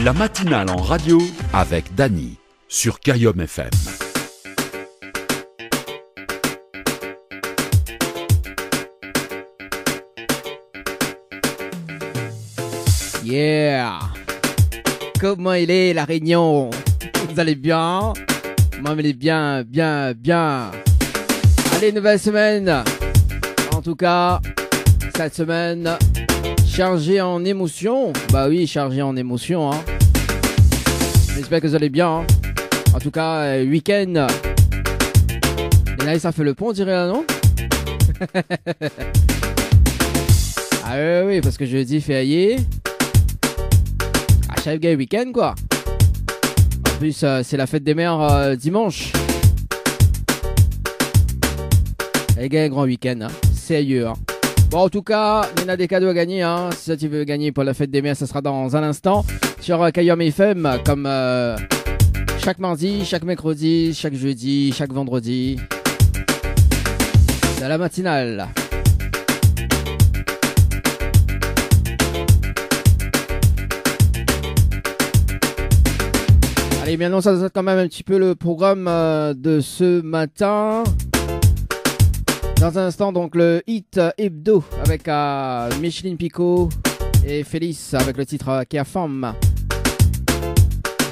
La matinale en radio avec Dany sur Kayom FM. Yeah! Comment il est la Réunion? Vous allez bien? Moi, il est bien. Allez, nouvelle semaine. En tout cas, cette semaine, chargée en émotions. Bah oui, chargée en émotions. Hein. J'espère que vous allez bien. Hein. En tout cas, week-end. Et là, ça fait le pont, on dirait, non? Ah oui, parce que jeudi, férié. À chaque week-end, quoi. En plus, c'est la fête des mères dimanche. Les gars, grand week-end, hein. Sérieux, hein. Bon, en tout cas, il y en a des cadeaux à gagner, hein. Si tu veux gagner pour la fête des mères, ça sera dans un instant sur Kayom FM, comme chaque mardi, chaque mercredi, chaque jeudi, chaque vendredi. De la matinale. Allez, maintenant, ça c'est quand même un petit peu le programme de ce matin. Dans un instant, donc, le hit hebdo avec Micheline Picot et Félix avec le titre Qui a femme.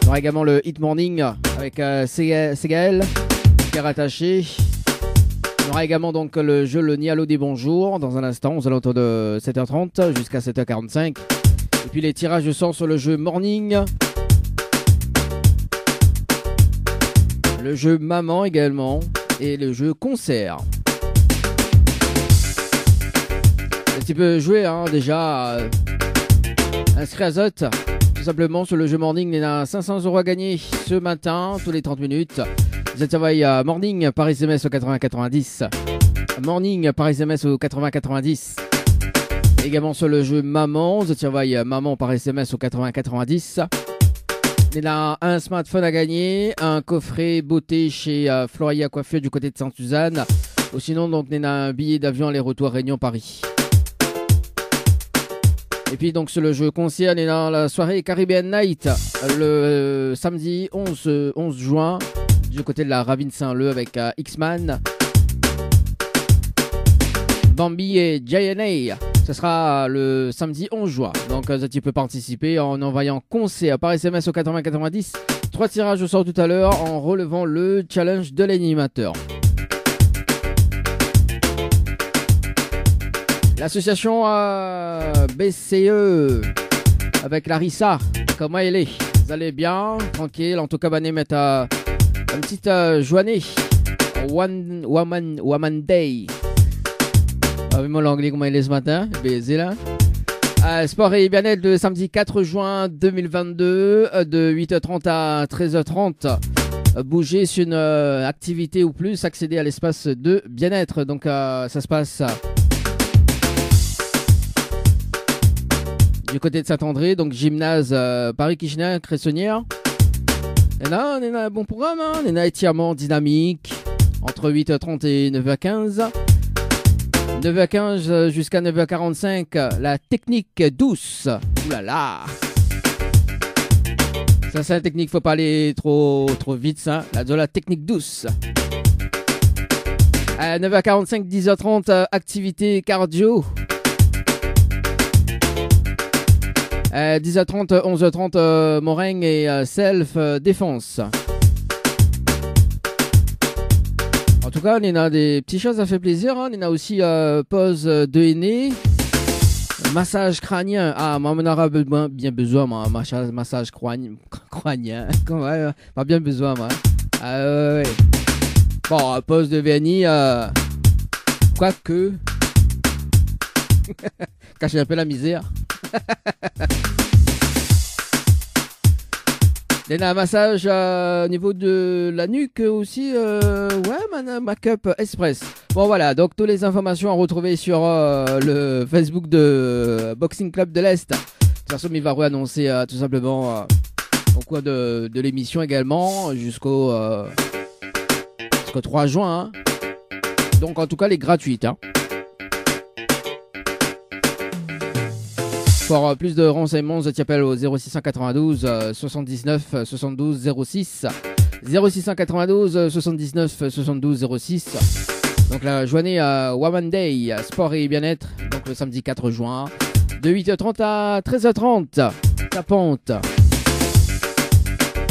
On aura également le hit morning avec Ségaël qui est rattaché. On aura également donc le jeu Le Nialo des bonjours dans un instant, aux alentours de 7h30 jusqu'à 7h45. Et puis les tirages de sort sur le jeu morning. Le jeu maman également et le jeu concert. Tu peux jouer hein, déjà inscrit à Zot tout simplement sur le jeu morning. Il y a 500 € à gagner ce matin tous les 30 minutes. Vous êtes envoyé à morning par SMS au 8090. Morning par SMS au 8090. Également sur le jeu maman. Vous êtes envoyé maman par SMS au 8090. Il y a un smartphone à gagner, un coffret beauté chez Floria Coiffure du côté de Sainte-Suzanne. Ou sinon donc il y a un billet d'avion aller-retour Réunion-Paris. Et puis donc sur le jeu concert, on est dans la soirée Caribbean Night le samedi 11 juin du côté de la Ravine Saint-Leu avec X-Man, Bambi et JNA. Ce sera le samedi 11 juin. Donc tu peux participer en envoyant concert par SMS au 8090. 3 tirages au sort tout à l'heure en relevant le challenge de l'animateur. L'association BCE avec Larissa, comment elle est? Vous allez bien? Tranquille? En tout cas, on mettre une petite journée. One Woman Day. Mon l'anglais, comment il est ce matin? Baiser là. Sport et bien-être le samedi 4 juin 2022 de 8h30 à 13h30. Bouger sur une activité ou plus, accéder à l'espace de bien-être. Donc ça se passe du côté de Saint-André, donc gymnase Paris-Kitchener, Cressonnière. Et là, on a un bon programme, hein. On a un étirement dynamique entre 8h30 et 9h15. 9h15 jusqu'à 9h45, la technique douce. Ouh là là. Ça, c'est la technique, faut pas aller trop vite, ça. Là, de la technique douce. À 9h45, 10h30, activité cardio. 10h30, 11h30, Moringue et self-défense. En tout cas, on a des petites choses à faire plaisir. Hein. On a aussi pause de henné, massage crânien. Ah, moi, on aura bien besoin, moi. Massage crânien. Ouais, pas bien besoin, moi. Ouais. Bon, pause de vernis, quoique. Cacher un peu la misère. Il y a un massage au niveau de la nuque aussi. Ouais, Make-up Express. Bon, voilà. Donc, toutes les informations à retrouver sur le Facebook de Boxing Club de l'Est. De toute façon, il va réannoncer tout simplement au cours de l'émission également jusqu'au 3 juin. Hein. Donc, en tout cas, les gratuites. Hein. Pour plus de renseignements, je t'appelle au 0692 79 72 06. 0692 79 72 06. Donc la journée Woman Day, sport et bien-être, donc le samedi 4 juin, de 8h30 à 13h30, Tapante.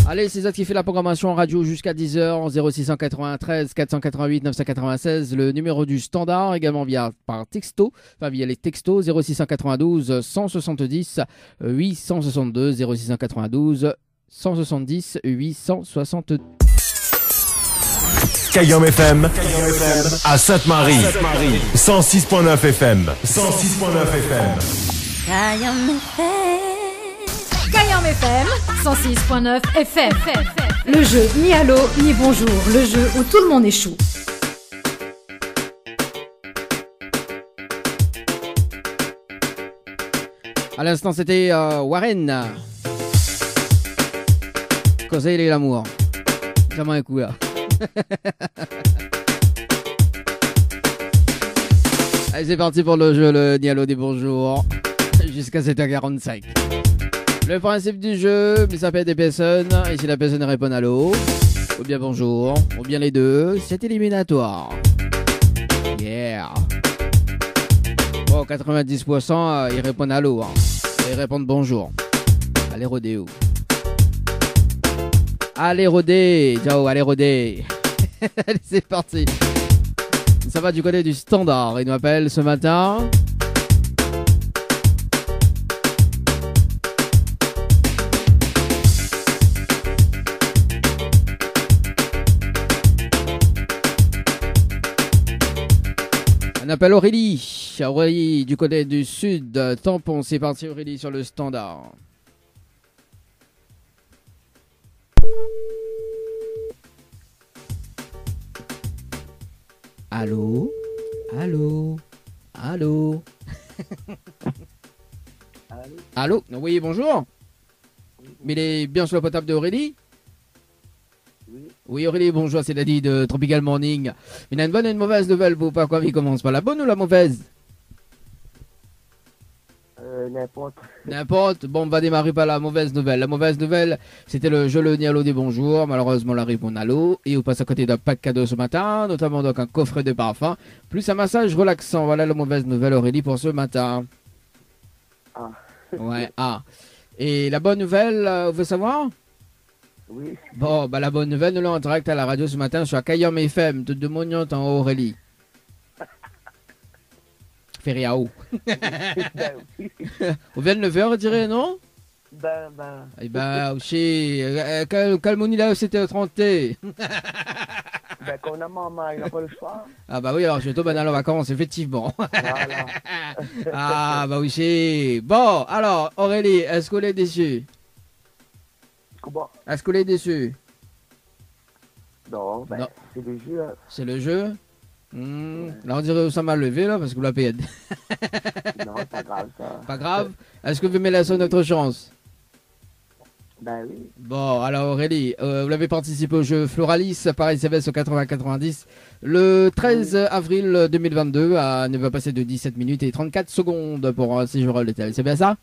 Allez, c'est ça qui fait la programmation en radio jusqu'à 10h, 0693 488 996, le numéro du standard, également par texto, enfin via les textos, 0692 170 862, 0692 170 862. Kayam FM à Sainte-Marie, 106.9 FM, 106.9 FM. Kayam FM 106.9 FM. Le jeu ni allô ni bonjour, le jeu où tout le monde échoue. À l'instant, c'était Warren. Causer et l'amour. Jamais un coup là. Allez, c'est parti pour le jeu, le Nialo des bonjours. Jusqu'à 7h45. Le principe du jeu, il s'appelle des personnes. Et si la personne répond allô, ou bien bonjour, ou bien les deux, c'est éliminatoire. Yeah. Bon, 90%, ils répondent allô. Hein. Et ils répondent bonjour. Allez, rodéo. Allez, rodé. Ciao, allez, rodé. Allez, c'est parti. Ça va du côté du standard. Il nous appelle ce matin. On appelle Aurélie. Aurélie du côté du sud. Tampon, c'est parti Aurélie sur le standard. Allô? Allô? Allô? Allô? Oui, bonjour. Mais il est bien sur le potable d'Aurélie? Oui, Aurélie, bonjour, c'est Daddy de Tropical Morning. Il a une bonne et une mauvaise nouvelle, vous, par quoi il commence par la bonne ou la mauvaise? N'importe. N'importe. Bon, on va démarrer par la mauvaise nouvelle. La mauvaise nouvelle, c'était le jeu le Nialo des bonjours. Malheureusement, la réponse à l'eau. Et on passe à côté d'un pack cadeau ce matin, notamment donc un coffret de parfum, plus un massage relaxant. Voilà la mauvaise nouvelle, Aurélie, pour ce matin. Ah. Ouais, ah. Et la bonne nouvelle, vous voulez savoir? Oui. Bon, bah la bonne nouvelle, nous l'avons en direct à la radio ce matin sur Kayam FM, de Demoniant en Aurélie. Feriao. Ben oui. On vient de le faire, je dirais, non? Ben. Eh ben, aussi, Calmoni là, c'était 30. Ben, qu'on a maman, il n'a pas le choix. Ah bah oui, alors je tombe dans les vacances, effectivement. Voilà. Ah bah oui, c'est... Bon, alors, Aurélie, est-ce qu'on est déçu? Comment? Est-ce qu'on est déçu? Non, ben, Non. c'est le jeu. Hein. C'est le jeu? Là, on dirait que ça m'a levé, là, parce que vous la payez. Non, c'est pas grave, ça. Pas grave. Est-ce que vous me laissez notre chance? Ben oui. Bon, alors Aurélie, vous l'avez participé au jeu Floralis par SMS au 80-90 le 13 avril 2022 à ne pas passer de 17 minutes et 34 secondes pour un séjour à l'hôtel. C'est bien ça?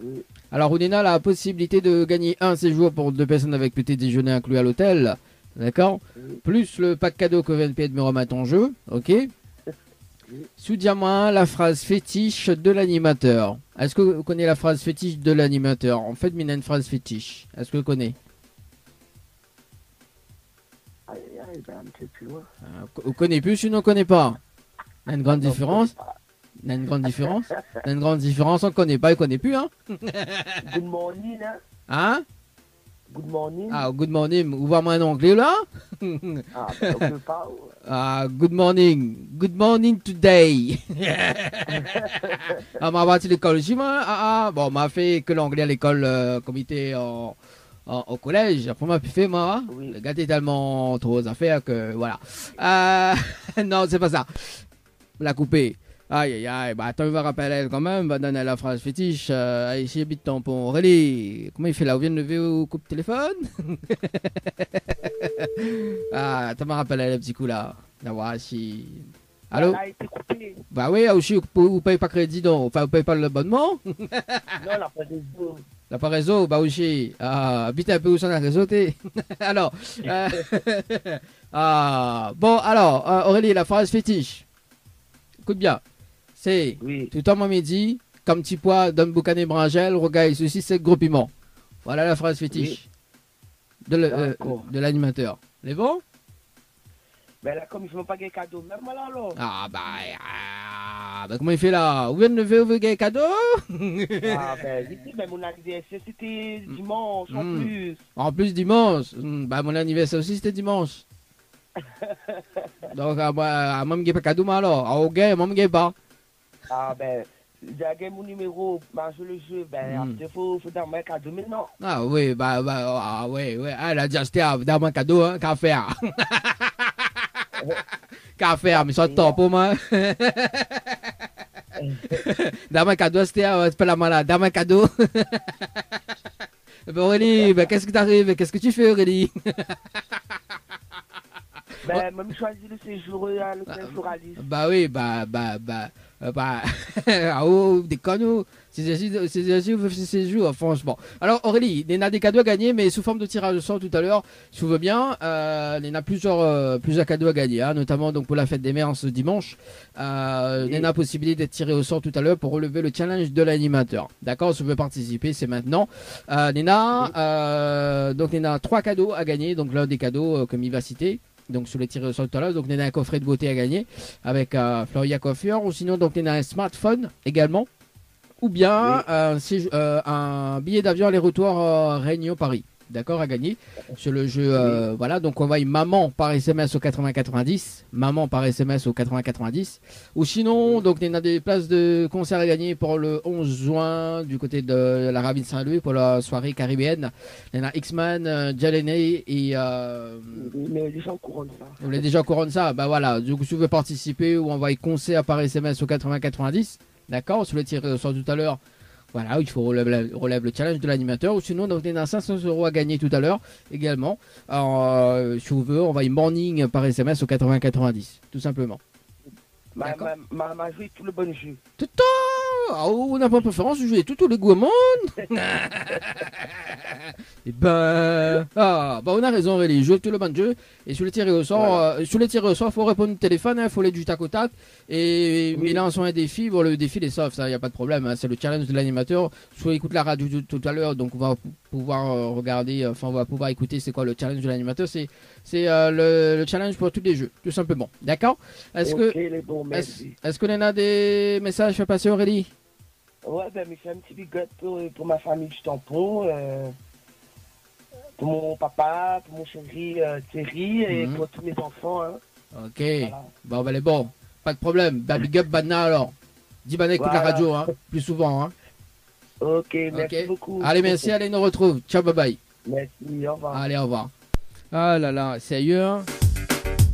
Oui. Alors, Ounina a la possibilité de gagner un séjour pour 2 personnes avec petit déjeuner inclus à l'hôtel. D'accord? Oui. Plus le pack cadeau que VNP de me remettre en jeu. Ok? Sous diamant, la phrase fétiche de l'animateur. Est-ce que vous connaissez la phrase fétiche de l'animateur? En fait, il y a une phrase fétiche. Est-ce que vous connaissez? Aïe, aïe, ben, un petit peu plus loin. Vous connaissez plus, sinon on ne connaît pas. Il y a une grande différence. Il y a une grande différence. Il y a une grande différence, on ne connaît pas, il ne connaît plus, hein? Good morning, hein? Hein? Good morning. Ah, good morning. Ouvrez-moi un anglais, là? Ah, ben, on peut pas. Ah, good morning. Good morning today. Ah, m'a parti l'école aussi, moi. Bon, m'a fait que l'anglais à l'école, comité au collège. Après, m'a fait, moi. Oui. Le gars est tellement trop aux affaires que, voilà. Non, c'est pas ça. La couper. Aïe, aïe, aïe. Bah, attends, il va rappeler quand même. Va donner la phrase fétiche. Ici, habite tampon. Aurélie, comment il fait là? On vient de lever au coupe téléphone? Ah, t'as m'a rappelé le petit coup là. D'avoir si. Allô? Ça a été coupé. Bah oui, aussi, vous payez pas crédit, donc. Enfin, vous payez pas l'abonnement. Non, la pas des deux. T'as pas réseau? Bah aussi. Ah, vite un peu où ça a réseau, t'es. Alors. Bon, alors, Aurélie, la phrase fétiche. Écoute bien. C'est Oui. tout en midi, comme petit pois, donne boucané brangel, rogaille, ceci, c'est gros piment. Voilà la phrase fétiche D'accord. de l'animateur. C'est bon? Mais là, comme je veux pas gagner cadeau, même là, alors. Bah comment il fait là? Où vient de faire un cadeau? Ah, ben, ici, ben, mon anniversaire, c'était dimanche, en plus. En plus dimanche. Bah mon anniversaire aussi c'était dimanche. Donc moi je n'ai pas cadeau moi alors. Ah ok, moi je pas. Ah, ben, j'ai gagné mon numéro, ben, je le jeu, ben, après, faut donner un cadeau maintenant. Ah oui, oui. Ah elle a dit c'était dans mon cadeau hein, qu'à faire. Qu'à faire, mais ça top pour moi. Dans mon cadeau c'était c'est pas la malade, dans mon cadeau. Ben Aurélie, ben, qu'est-ce qui t'arrive? Qu'est-ce que tu fais Aurélie? Ben, même choisi le séjour, le séjour à Lille. Bah oui, ah oh, des conneries. C'est jours, franchement. Alors Aurélie, il y a des cadeaux à gagner, mais sous forme de tirage au sort tout à l'heure, si tu veux bien. Il y en a plusieurs cadeaux à gagner, hein, notamment donc pour la fête des mères ce dimanche. Il y a la possibilité d'être tiré au sort tout à l'heure pour relever le challenge de l'animateur. D'accord, si tu veux participer, c'est maintenant. Donc il y a 3 cadeaux à gagner, donc l'un des cadeaux comme il va citer. Donc sur les tirés au sort tout à l'heure, donc on a un coffret de beauté à gagner avec Floria Coiffure, ou sinon donc on a un smartphone également, ou bien un billet d'avion aller-retour Réunion Paris, d'accord, à gagner sur le jeu. Voilà, donc on va y maman par SMS au 8090, maman par SMS au 8090, ou sinon donc on a des places de concert à gagner pour le 11 juin du côté de la Ravine Saint-Louis pour la soirée caribéenne. Il y en a X-Man, Jalene et Mais les gens couronnent ça. vous l'avez déjà au courant de ça? Bah voilà, donc si vous voulez participer ou envoyer concert par SMS au 8090, d'accord, sur le tiré au sort tout à l'heure. Voilà, il faut relever le challenge de l'animateur. Ou sinon, donc, on a 500 € à gagner tout à l'heure également. Alors, si vous voulez, on va y morning par SMS au 8090, tout simplement. Ma joué tout le bon jeu. Tout on n'a pas de préférence, je joue tous les goûts au monde. Et on a raison, Aurélie, joue tout le bon jeu. Et sur les tirés au sort, il faut répondre au téléphone, il faut aller du tac au tac. Et mais là, on un défi, bon, le défi est soft, ça, il n'y a pas de problème. Hein, c'est le challenge de l'animateur. Soit écoute la radio tout à l'heure, donc on va pouvoir regarder, on va pouvoir écouter c'est quoi le challenge de l'animateur. C'est le challenge pour tous les jeux, tout simplement. D'accord? Est-ce qu'on a des messages à passer, Aurélie? Ouais, ben, mais c'est un petit big up pour ma famille du tampon, pour mon papa, pour mon chéri Thierry et pour tous mes enfants. Hein. Ok, voilà. Bon, ben, bon, pas de problème. Ben, big up, Badna alors. Dis Badna, écoute la radio, hein, plus souvent. Hein. Ok, merci beaucoup. Allez, merci, allez, nous retrouve. Ciao, bye bye. Merci, au revoir. Allez, au revoir. Ah là là, sérieux, hein?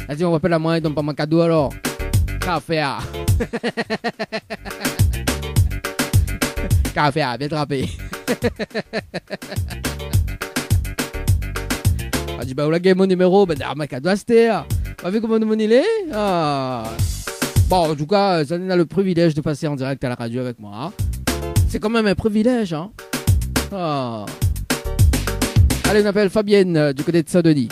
Vas-y, on va pas la moyenne, donne pas mon cadeau alors. Café, Café, bien trappé. Ah, dis, bah, on a gagné mon numéro, bah, ma cadeau à cette. Vous avez comment mon il est? Bon, en tout cas, ça nous a le privilège de passer en direct à la radio avec moi. Hein. C'est quand même un privilège, hein. Allez, on appelle Fabienne du côté de Saint-Denis.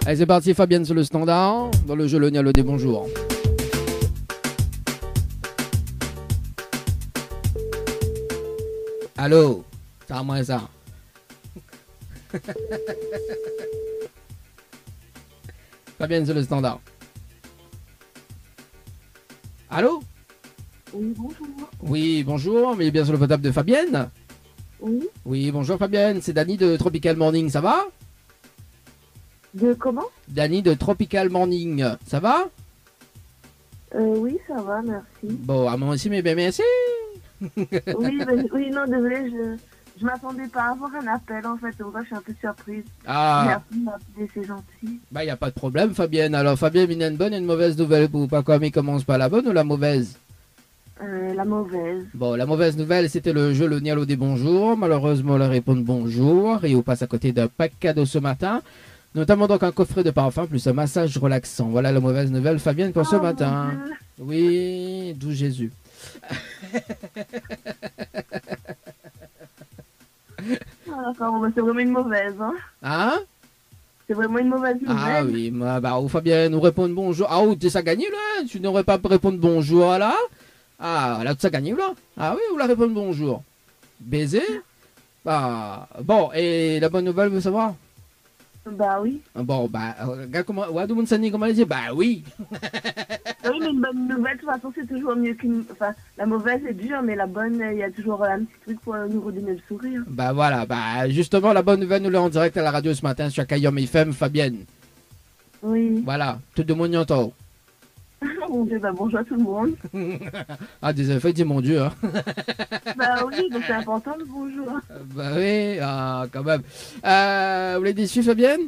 Allez, c'est parti, Fabienne sur le standard. Dans le jeu, le Nialo des bonjours. Allô? Ça va moins ça. Fabienne sur le standard. Allô? Oui, bonjour. Oui, bonjour, mais bien sur le portable de Fabienne? Oui. Oui, bonjour Fabienne, c'est Dany de Tropical Morning, ça va? De comment? Dany de Tropical Morning, ça va? Oui, ça va, merci. Bon, à moi aussi, mais bien merci. oui, non, désolé, je m'attendais pas à avoir un appel, en fait, je suis un peu surprise. Merci de m'appeler, c'est gentil. Bah, y a pas de problème, Fabienne. Alors, Fabienne, il y a une bonne et une mauvaise nouvelle pour vous. Pas comme il commence par la bonne ou la mauvaise? La mauvaise. Bon, la mauvaise nouvelle, c'était le jeu Le Nialo des bonjours. Malheureusement, la réponse bonjour. Et on passe à côté d'un pack cadeau ce matin. Notamment donc un coffret de parfum plus un massage relaxant. Voilà la mauvaise nouvelle, Fabienne, pour ce matin. Oui, d'où Jésus. D'accord, c'est vraiment une mauvaise. Hein? C'est vraiment une mauvaise nouvelle. Ah oui, bah, Fabienne, nous répondre bonjour. Ah, t'es ça gagné là? Tu n'aurais pas répondre bonjour là? Ah, là, tu as gagné là? Ah oui, ou la répondre bonjour? Baiser? Bah, bon, et la bonne nouvelle, veut savoir? Bah oui. Bon, bah, regarde comment, ouais, tout le monde s'en dit comment elle dit, bah oui. Oui, mais une bonne nouvelle, de toute façon, c'est toujours mieux qu'une. Enfin, la mauvaise est dure, mais la bonne, il y a toujours un petit truc pour nous redonner le sourire. Bah voilà, bah justement, la bonne nouvelle, nous l'avons en direct à la radio ce matin sur Kayom FM, Fabienne. Oui. Voilà, tout le monde y entend. Mon Dieu, bah bonjour à tout le monde. Ah, désolé, fait dire mon Dieu, hein. Bah oui, donc c'est important le bonjour. Bah oui, ah, quand même. Vous voulez déçu, Fabienne?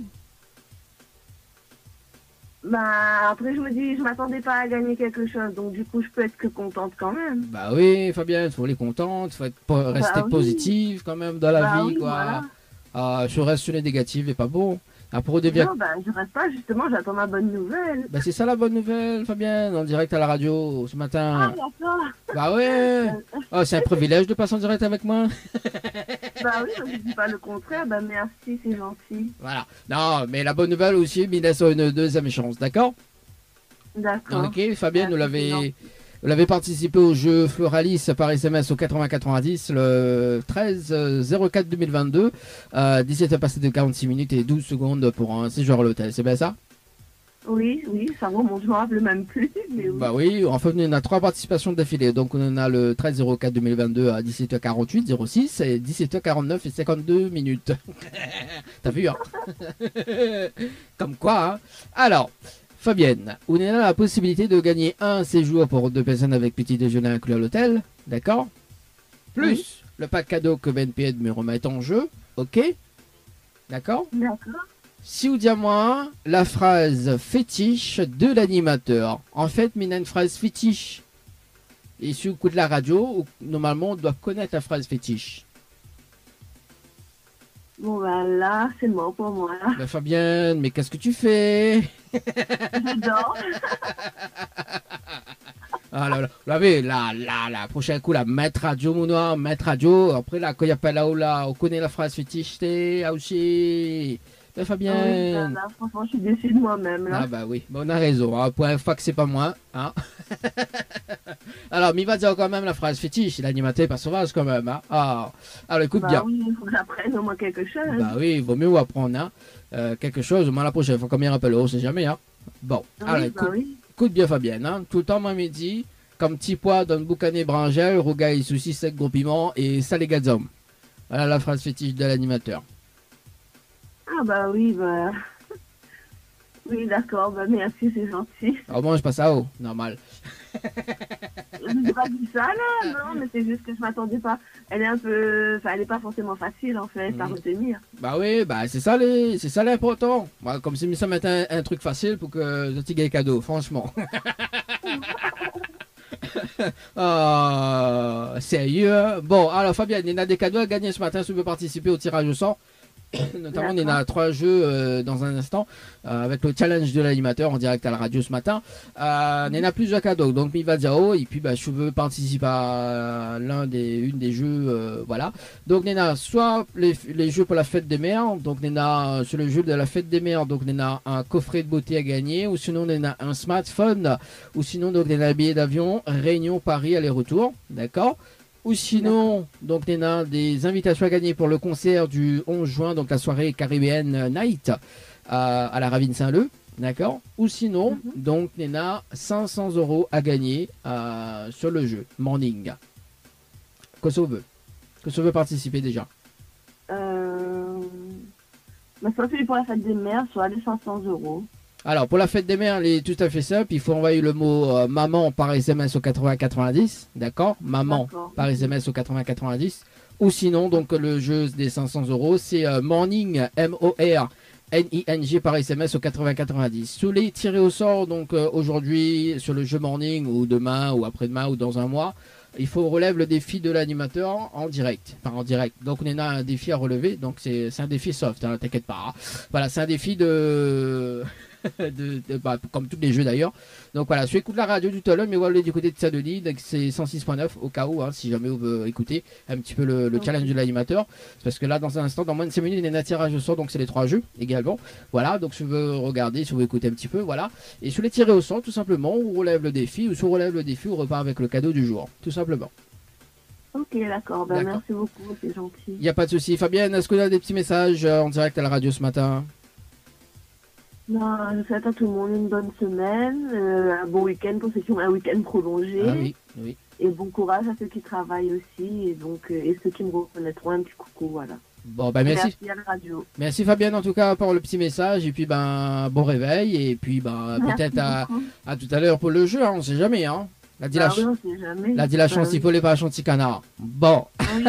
Bah après, je me dis, je m'attendais pas à gagner quelque chose, donc du coup, je peux être que contente quand même. Bah oui, Fabienne, faut aller contente, faut rester positive quand même dans la vie, oui, quoi. Voilà. Ah, je reste sur les négatives et pas bon. Après, devient... Non, bah je reste pas, justement, j'attends ma bonne nouvelle. Bah c'est ça la bonne nouvelle, Fabienne, en direct à la radio ce matin. Ah, d'accord. Bah ouais. Oh, c'est un privilège de passer en direct avec moi. Bah oui, je dis pas le contraire, bah merci, c'est gentil. Voilà. Non, mais la bonne nouvelle aussi, il laisse une deuxième chance, d'accord? D'accord. Ok, Fabienne, vous l'avez participé au jeu Floralis par SMS au 8090 le 13-04-2022. 17 passé de 46 minutes et 12 secondes pour un séjour à l'hôtel. C'est bien ça? Oui, ça remonte, je m'en rappelle même plus. Mais oui. Bah oui, en fait, on a 3 participations d'affilée. Donc, on en a le 13-04-2022 à 17h48, 06 et 17h49 et 52 minutes. T'as vu, hein? Comme quoi, hein? Alors, Fabienne, on a la possibilité de gagner un séjour pour 2 personnes avec petit déjeuner inclus à l'hôtel, d'accord? Plus le pack cadeau que BNP me remet en jeu, ok? D'accord? D'accord. Si vous dites à moi la phrase fétiche de l'animateur, en fait, il y a une phrase fétiche. Et si vous écoutez la radio, normalement, on doit connaître la phrase fétiche. Bon, bah là, c'est mort pour moi. Ben, Fabienne, mais qu'est-ce que tu fais? Je dors. Ah là là, vous l'avez, là, la prochaine coup, la maître radio, mon noir, maître radio. Après, là, quand il n'y a pas là ou là, on connaît la phrase fétiche, t'es, aussi. Ben, Fabienne. Oui, là, franchement, je suis déçue de moi-même, là. Ah bah oui, bon, on a raison, hein. Pour une fois que c'est pas moi, hein. Alors, mais il va dire quand même la phrase fétiche, l'animateur pas sauvage quand même, hein. Ah, alors écoute bien. Oui, il faut que j'apprenne au moins quelque chose. Bah oui, il vaut mieux apprendre, hein. Quelque chose, au moins la prochaine fois, comme il rappelle, on sait jamais, hein. Bon, Oui, alors écoute bien Fabienne, hein. Tout le temps, moi, midi, comme petit pois dans le boucané brangel, rougaille, souci sec, gros piment et salé gazom. Voilà la phrase fétiche de l'animateur. Ah bah oui, bah... Oui, d'accord, bah merci, c'est gentil. Ah bon, je passe à haut, normal. Je n'ai pas dit ça, là, non, mais c'est juste que je m'attendais pas. Elle est un peu... Enfin, elle est pas forcément facile, en fait, à retenir. Bah oui, bah c'est ça l'important. Moi, comme si ça mettait un truc facile pour que je te gagne cadeau, franchement. Sérieux. Bon, alors Fabienne, il y a des cadeaux à gagner ce matin si vous voulez participer au tirage au sort. Notamment, on a 3 jeux dans un instant avec le challenge de l'animateur en direct à la radio ce matin. On a plusieurs cadeaux. Donc, il va dire oh, et puis bah, je veux participer à une des jeux. Voilà. Donc, on a soit les jeux pour la fête des mères. Donc, on a sur le jeu de la fête des mères. Donc, on a un coffret de beauté à gagner. Ou sinon, on a un smartphone. Ou sinon, donc, on a un billet d'avion Réunion Paris aller-retour. D'accord. Ou sinon, donc, on a des invitations à gagner pour le concert du 11 juin, donc la soirée Caribbean Night à la Ravine Saint-Leu, d'accord. Ou sinon, donc, on a 500 € à gagner sur le jeu Morning. Qu'est-ce qu'on veut? Qu'est-ce qu'on veut participer déjà? Soit celui pour la fête des mères, soit les 500 €. Alors, pour la fête des mères, elle est tout à fait simple. Il faut envoyer le mot maman par SMS au 8090. D'accord? Maman par SMS au 8090. Ou sinon, donc, le jeu des 500 €, c'est Morning, MORNING. NING par SMS au 8090. Sous les tirés au sort, donc aujourd'hui sur le jeu morning ou demain ou après-demain ou dans un mois, il faut relever le défi de l'animateur en direct. Enfin en direct. Donc on a un défi à relever. Donc c'est un défi soft, hein, t'inquiète pas. Hein. Voilà, c'est un défi de... comme tous les jeux d'ailleurs. Donc voilà, je écoute la radio du Tolon, mais voilà du côté de Saint-Denis, donc c'est 106.9 au cas où, hein, si jamais vous voulez écouter un petit peu le challenge de l'animateur. Parce que là, dans un instant, dans moins de 5 minutes, il y a un tirage au sort, donc c'est les 3 jeux également. Voilà, donc si vous voulez regarder, si vous voulez écouter un petit peu, voilà. Et sur les tirés au sort, tout simplement, on relève le défi, ou si on relève le défi, on repart avec le cadeau du jour, tout simplement. Ok, d'accord, merci beaucoup, c'est gentil. Il n'y a pas de souci. Fabienne, est-ce qu'on a des petits messages en direct à la radio ce matin? Non, je souhaite à tout le monde une bonne semaine, un bon week-end pour ceux qui ont un week-end prolongé. Ah oui, oui. Et bon courage à ceux qui travaillent aussi, et donc et ceux qui me reconnaîtront, un petit coucou, voilà. Bon, ben merci. Merci à la radio. Merci Fabienne en tout cas pour le petit message, et puis ben bon réveil, et puis ben peut-être à tout à l'heure pour le jeu, hein, on sait jamais, hein. La dit la chance, il faut les pas chantier canard. Bon. Oui.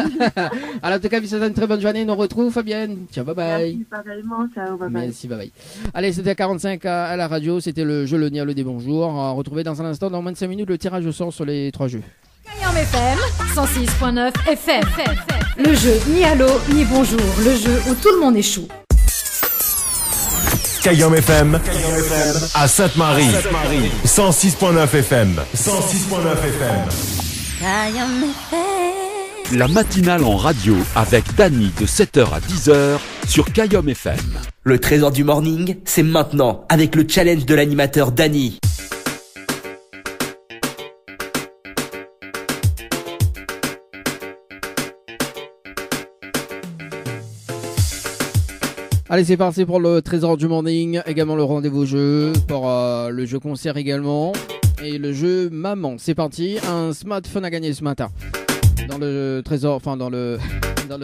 Alors, en tout cas, vous souhaite une très bonne journée. Nous retrouve Fabienne. Ciao, bye bye. Merci, pareillement. Ciao, bye bye. Merci, bye bye. Allez, c'était 45 à la radio. C'était le jeu Le Nialo des Bonjours. Retrouvez dans un instant, dans moins de 5 minutes, le tirage au sort sur les 3 jeux. Kayam FM, 106.9 FM. Le jeu ni allô, ni bonjour. Le jeu où tout le monde échoue. Kayam FM à Sainte-Marie. 106.9 FM. 106.9 FM. Kayam FM. La matinale en radio avec Dany de 7h à 10h sur Kayam FM. Le trésor du morning, c'est maintenant avec le challenge de l'animateur Dany. Allez, c'est parti pour le trésor du morning, également le rendez-vous jeu, pour le jeu concert également, et le jeu maman. C'est parti, un smartphone à gagner ce matin. Dans le trésor, enfin dans le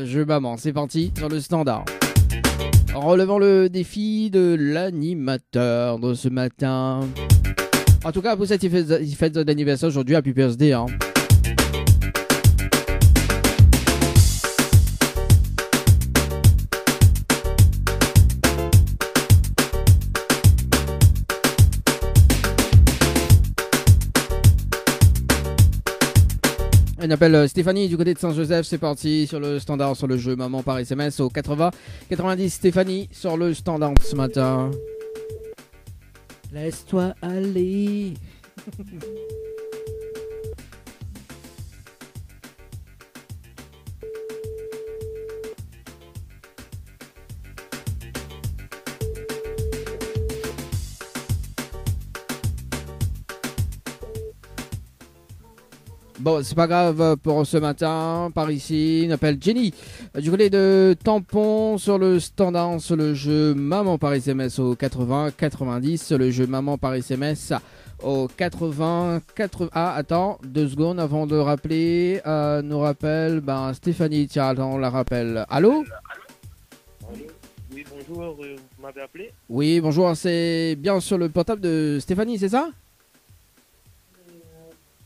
jeu maman, c'est parti, dans le standard. En relevant le défi de l'animateur de ce matin. En tout cas, pour cette fête d'anniversaire aujourd'hui, Happy Birthday, hein. On appelle Stéphanie du côté de Saint-Joseph, c'est parti sur le standard, sur le jeu maman par SMS au 80-90. Stéphanie sur le standard ce matin. Laisse-toi aller. Bon, c'est pas grave pour ce matin. Par ici, on appelle Jenny du côté de Tampon sur le standard, sur le jeu maman par SMS au 80-90. Le jeu maman par SMS au 80. Ah, attends, 2 secondes avant de rappeler. Nous rappelle Stéphanie. Tiens, attends, on la rappelle. Allô? Oui, bonjour, vous m'avez appelé? Oui, bonjour, c'est bien sur le portable de Stéphanie, c'est ça?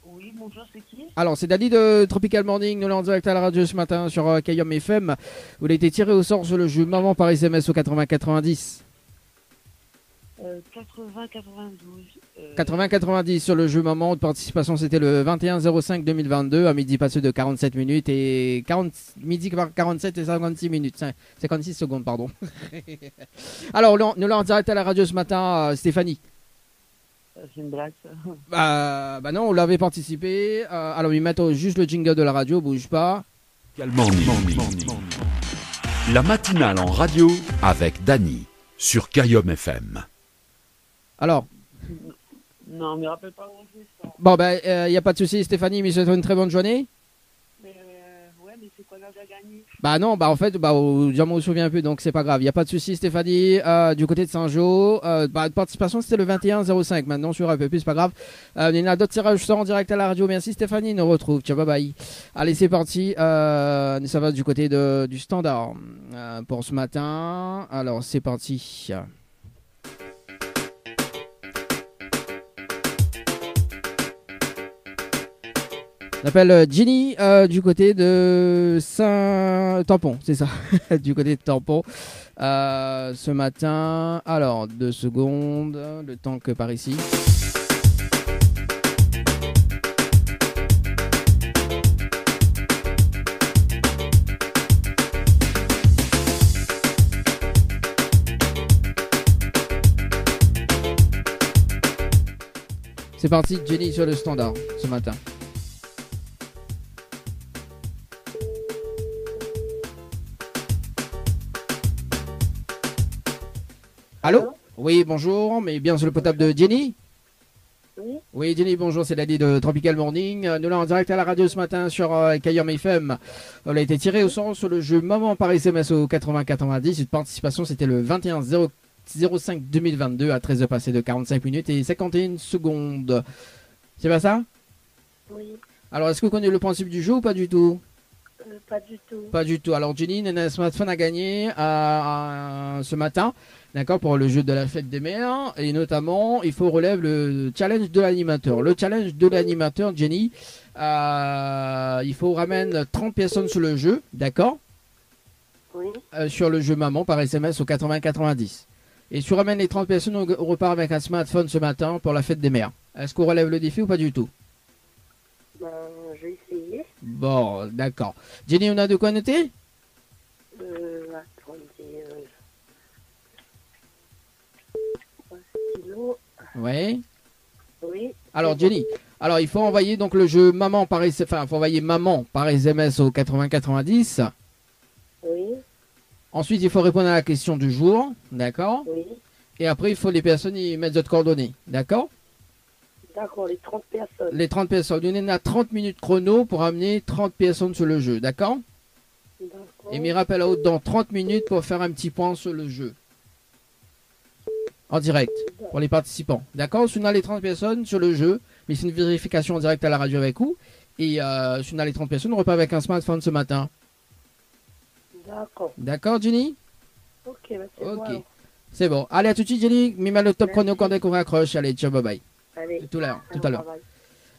Oui, bonjour, c'est qui? Alors, c'est Dany de Tropical Morning, nous l'avons en direct à la radio ce matin sur Kayam FM. Vous avez été tiré au sort sur le jeu maman par SMS au 80-90. 80-90 sur le jeu maman de participation, c'était le 21-05-2022 à midi passé de 47 minutes et midi 47 et 56 minutes, 56 secondes pardon. Alors nous l'avons en direct à la radio ce matin, Stéphanie. C'est une blague ça. Bah non, on l'avait participé. Alors ils mettent juste le jingle de la radio, bouge pas. La matinale en radio avec Dany sur Kayam FM. Alors non, mais rappelle pas ça. Bon, il n'y a pas de souci, Stéphanie, mais je te souhaite une très bonne journée. Mais c'est quoi l'heure de gagner? Bah non, en fait, je m'en souviens plus, donc c'est pas grave. Il n'y a pas de souci, Stéphanie, du côté de Saint-Jean. De participation, c'était le 21-05. Maintenant, sur un peu plus, c'est pas grave. Il y en a d'autres tirages, je sors en direct à la radio. Merci, Stéphanie, nous retrouve. Ciao, bye bye. Allez, c'est parti. Ça va du côté du standard pour ce matin. Alors, c'est parti. On appelle Jenny du côté de Saint-Tampon, c'est ça, du côté de Tampon. Ce matin, alors 2 secondes, le temps que par ici. C'est parti, Jenny sur le standard ce matin. Allô? Oui, bonjour, mais bien sur le potable de Jenny? Oui. Oui, Jenny, bonjour, c'est Daddy de Tropical Morning. Nous là en direct à la radio ce matin sur Kayom FM. On a été tiré au sort sur le jeu Maman par SMS au 80-90. Une participation, c'était le 21-05-2022 à 13h passé de 45 minutes et 51 secondes. C'est pas ça? Oui. Alors, est-ce que vous connaissez le principe du jeu ou pas du tout? Pas du tout. Pas du tout. Alors, Jenny, un smartphone à gagner ce matin, d'accord, pour le jeu de la fête des mères. Et notamment, il faut relever le challenge de l'animateur. Le challenge de l'animateur, Jenny, il faut ramener 30 personnes sur le jeu, d'accord? Oui. Sur le jeu Maman par SMS au 80-90. Et si on ramène les 30 personnes, on repart avec un smartphone ce matin pour la fête des mères. Est-ce qu'on relève le défi ou pas du tout? Ben, je vais essayer. Bon, d'accord. Jenny, on a de quoi noter? Attendez. Stylo. Oui. Oui. Alors, Jenny, alors il faut envoyer donc le jeu Maman par SMS, enfin, il faut envoyer Maman par SMS au 80-90. Oui. Ensuite, il faut répondre à la question du jour, d'accord? Oui. Et après, il faut les personnes y mettre d'autres coordonnées, d'accord? D'accord, les 30 personnes. Les 30 personnes. On a 30 minutes chrono pour amener 30 personnes sur le jeu, d'accord? D'accord. Et m'y rappelle à haute dans 30 minutes pour faire un petit point sur le jeu. En direct, pour les participants. D'accord? Si on a les 30 personnes sur le jeu, mais c'est une vérification en direct à la radio avec vous. Et si on a les 30 personnes, on repart avec un smartphone ce matin. D'accord. D'accord, Jenny? Ok, bah c'est Ok. bon. Alors. C'est bon. Allez, à tout de suite, Jenny. Mets le top chrono quand on raccroche. Allez, ciao, bye bye. Allez. Tout à l'heure. Bye.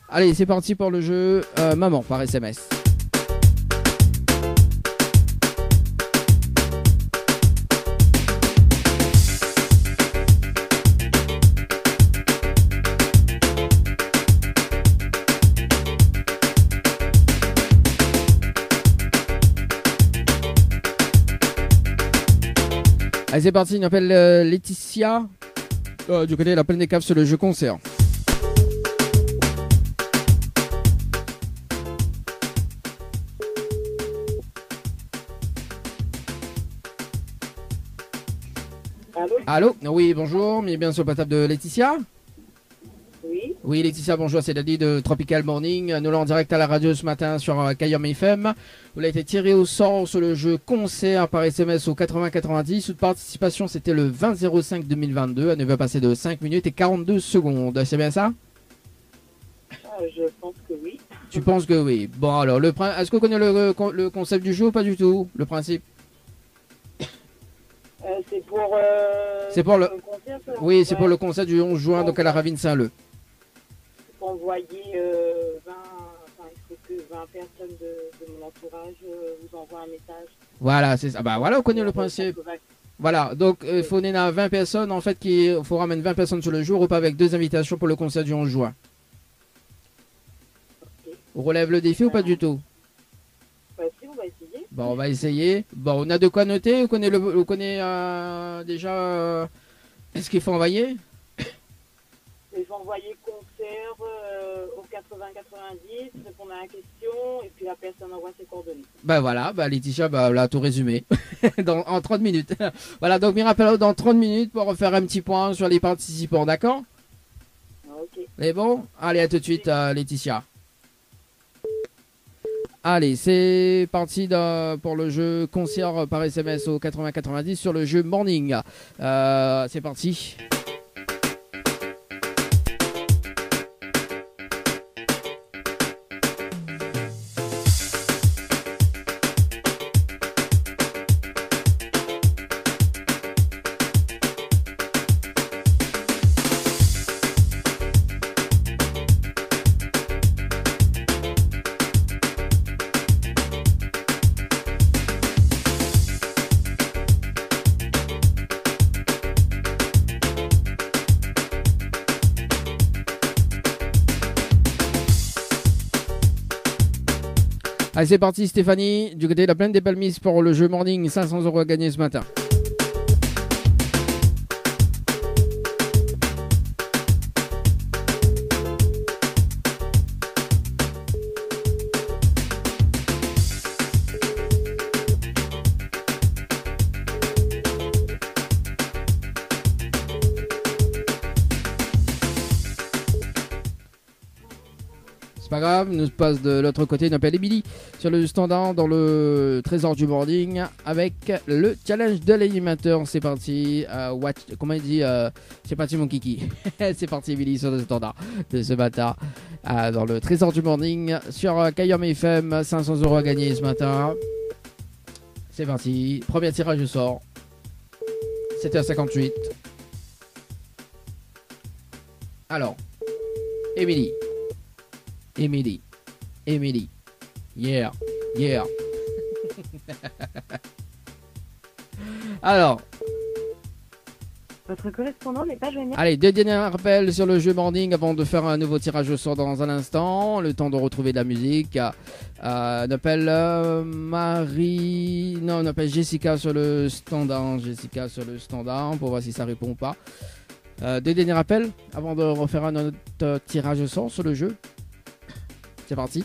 Allez, c'est parti pour le jeu Maman par SMS. Allez, c'est parti, il m'appelle Laetitia. Du côté de la Plaine des Caves sur le jeu concert. Allô? Oui, bonjour, mais bien sur le portable de Laetitia? Oui. Oui, Laetitia, bonjour, c'est Daddy de Tropical Morning. Nous l'en direct à la radio ce matin sur Kayom FM. Vous l'avez été tiré au sort sur le jeu concert par SMS au 80-90. Toute participation, c'était le 20-05-2022. Elle ne va passer de 5 minutes et 42 secondes. C'est bien ça? Je pense que oui. Tu penses que oui. Bon, alors, est-ce que vous connaissez le concept du jeu ou pas du tout? Le principe? C'est pour le concert, ça? Oui, c'est pour le concert du 11 juin, donc à la Ravine Saint-Leu. Envoyer 20, enfin, il faut que 20 personnes de mon entourage vous envoient un message. Voilà, c'est ça. Bah voilà, on connaît le principe. Voilà, donc il faut donner à 20 personnes, en fait, il faut ramener 20 personnes sur le jour, repas avec 2 invitations pour le concert du 11 juin. Okay. On relève le défi ou pas du tout? Bah si, on va essayer. Bon, on va essayer. Bon, on a de quoi noter, on connaît, déjà ce qu'il faut envoyer? Il faut envoyer concert au 80-90, répondre à la question, et puis la personne envoie ses coordonnées. Bah voilà, bah Laetitia, bah là, tout résumé en 30 minutes. Voilà, donc Mirapello dans 30 minutes pour refaire un petit point sur les participants, d'accord? Ok. C'est bon? Allez, à tout de suite, Laetitia. Allez, c'est parti pour le jeu concert par SMS au 80-90 sur le jeu Morning. C'est parti. Allez, c'est parti Stéphanie, du côté de la plaine des Palmises pour le jeu Morning, 500 € à gagner ce matin. C'est pas grave, nous passe de l'autre côté, il appelle Emily sur le standard dans le trésor du morning avec le challenge de l'animateur. C'est parti, comment il dit c'est parti mon kiki. C'est parti Emily sur le standard de ce matin dans le trésor du morning sur Kayom FM, 500 € à gagner ce matin. C'est parti, premier tirage au sort, 7h58. Alors, Emily, yeah. Alors, votre correspondant n'est pas joignable. Allez, deux derniers rappels sur le jeu morning avant de faire un nouveau tirage au sort dans un instant. Le temps de retrouver de la musique. On appelle Marie. Non, on appelle Jessica sur le standard. Pour voir si ça répond ou pas. Deux derniers rappels avant de refaire un autre tirage au sort sur le jeu. C'est parti.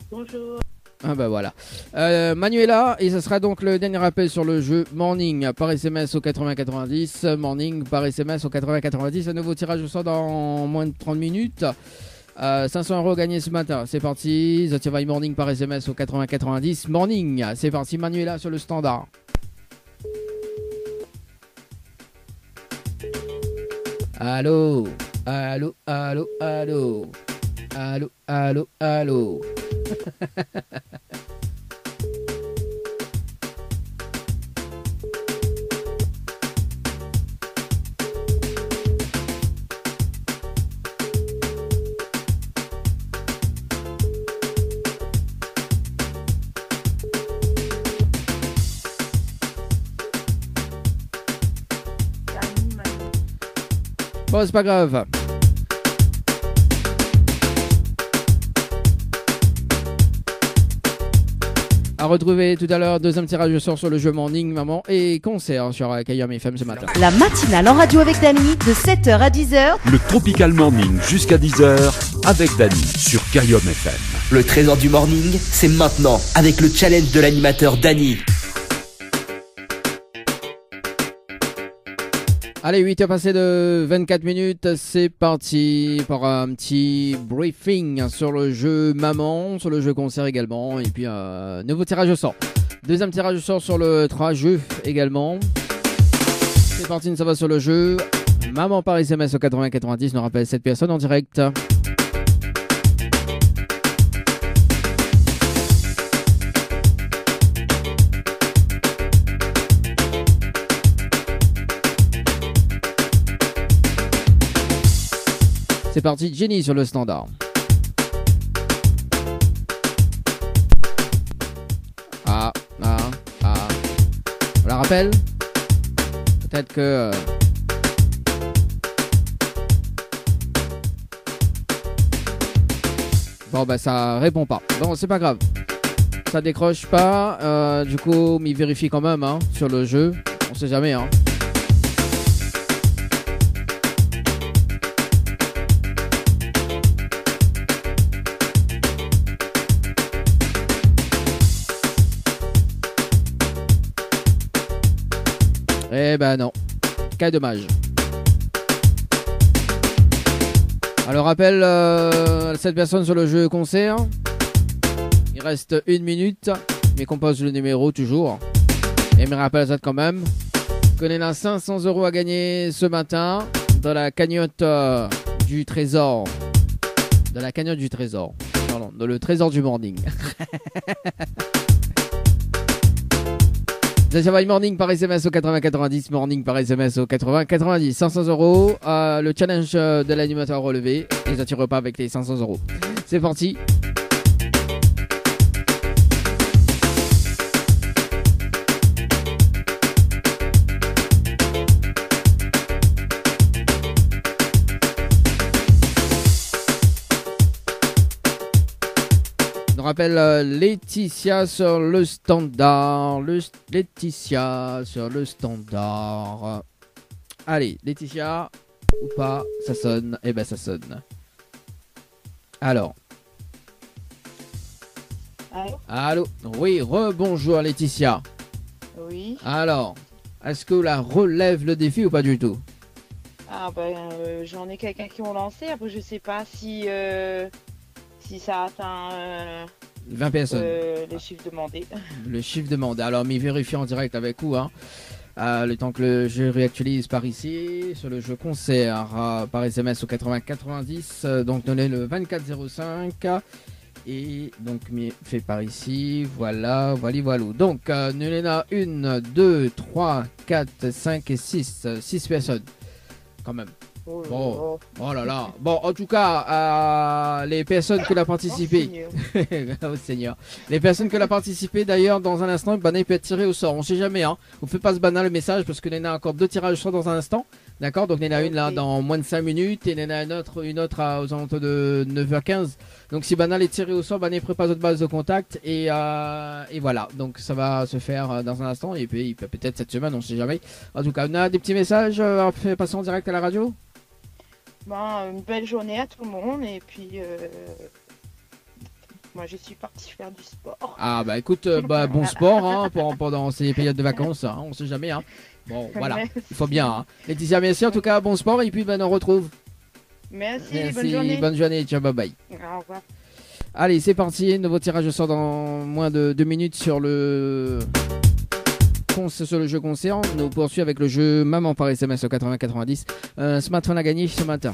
Bonjour. Ah bah voilà. Manuela, et ce sera donc le dernier appel sur le jeu Morning par SMS au 8090. Morning par SMS au 8090. Un nouveau tirage au sort dans moins de 30 minutes. 500 € gagnés ce matin. C'est parti. The Tivai Morning par SMS au 8090. Morning. C'est parti. Manuela sur le standard. Allô. Allô. Allô. Allô. Allô. Allô. Allô. Bon, c'est pas grave. À retrouver tout à l'heure, deuxième tirage au sort sur le jeu Morning, maman, et concert sur Kayom FM ce matin. La matinale en radio avec Dany, de 7h à 10h. Le Tropical Morning jusqu'à 10h avec Dany sur Kayom FM. Le trésor du morning, c'est maintenant avec le challenge de l'animateur Dany. Allez, 8h passées de 24 minutes, c'est parti pour un petit briefing sur le jeu Maman, sur le jeu concert également, et puis un nouveau tirage au sort. Deuxième tirage au sort sur le 3 jeux également. C'est parti, ça va sur le jeu Maman par SMS au 8090, nous rappelle 7 personnes en direct. C'est parti, Jenny sur le standard. On la rappelle? Peut-être que... Bon, bah ça répond pas. Bon, c'est pas grave. Ça décroche pas. Du coup, m'y vérifie quand même hein, sur le jeu. On sait jamais, hein. Eh ben non, quel dommage. Alors rappelle cette personne sur le jeu concert. Il reste 1 minute, mais compose le numéro toujours. Et me rappelle ça quand même. Qu'on a 500 € à gagner ce matin dans la cagnotte du trésor. Dans la cagnotte du trésor. Pardon, dans le trésor du morning. Zachaï Morning par SMS au 80-90, Morning par SMS au 80-90, 500 €, le challenge de l'animateur relevé, les attire pas avec les 500 €. C'est parti. On rappelle Laetitia sur le standard. Laetitia sur le standard. Allez, Laetitia ou pas, ça sonne. Eh ben ça sonne. Alors. Allô. Oui, rebonjour Laetitia. Oui. Alors, est-ce que la relève le défi ou pas du tout? Ah ben j'en ai quelqu'un qui m'ont lancé. Après je sais pas si ça atteint 20 personnes. Les chiffres demandés. Le chiffre demandé. Alors, mais vérifiez en direct avec vous. Hein. Le temps que le jeu réactualise par ici. Sur le jeu concert par SMS au 80-90. Donc, donnez le 2405. Et donc, fait par ici. Voilà. Donc, nous en a 1, 2, 3, 4, 5 et 6. 6 personnes. Quand même. Bon, oh là là. Bon, en tout cas, les personnes qui ont participé, oh Seigneur, les personnes qui ont participé d'ailleurs, dans un instant, le banner peut être tiré au sort. On sait jamais, hein. On fait pas ce banner le message parce qu'il y en a encore 2 tirages au sort dans un instant. D'accord, donc il y en a une là dans moins de 5 minutes et il y en a une autre aux alentours de 9h15. Donc si Banal est tiré au sort, Banal prépare votre base de contact et voilà. Donc ça va se faire dans un instant et puis peut-être cette semaine, on sait jamais. En tout cas, on a des petits messages à passer en direct à la radio. Une belle journée à tout le monde et puis moi je suis partie faire du sport. Ah bah écoute, bon sport hein, pendant ces périodes de vacances, hein, on sait jamais. Hein. Bon voilà, merci. Il faut bien. Hein. Laetitia, merci en tout cas, bon sport et puis on retrouve. Merci, bonne journée. Ciao, bye bye. Au revoir. Allez, c'est parti, nouveau tirage sort dans moins de 2 minutes sur le jeu concert. Nous poursuivons avec le jeu Maman par SMS au 80-90. Smartphone à gagner ce matin.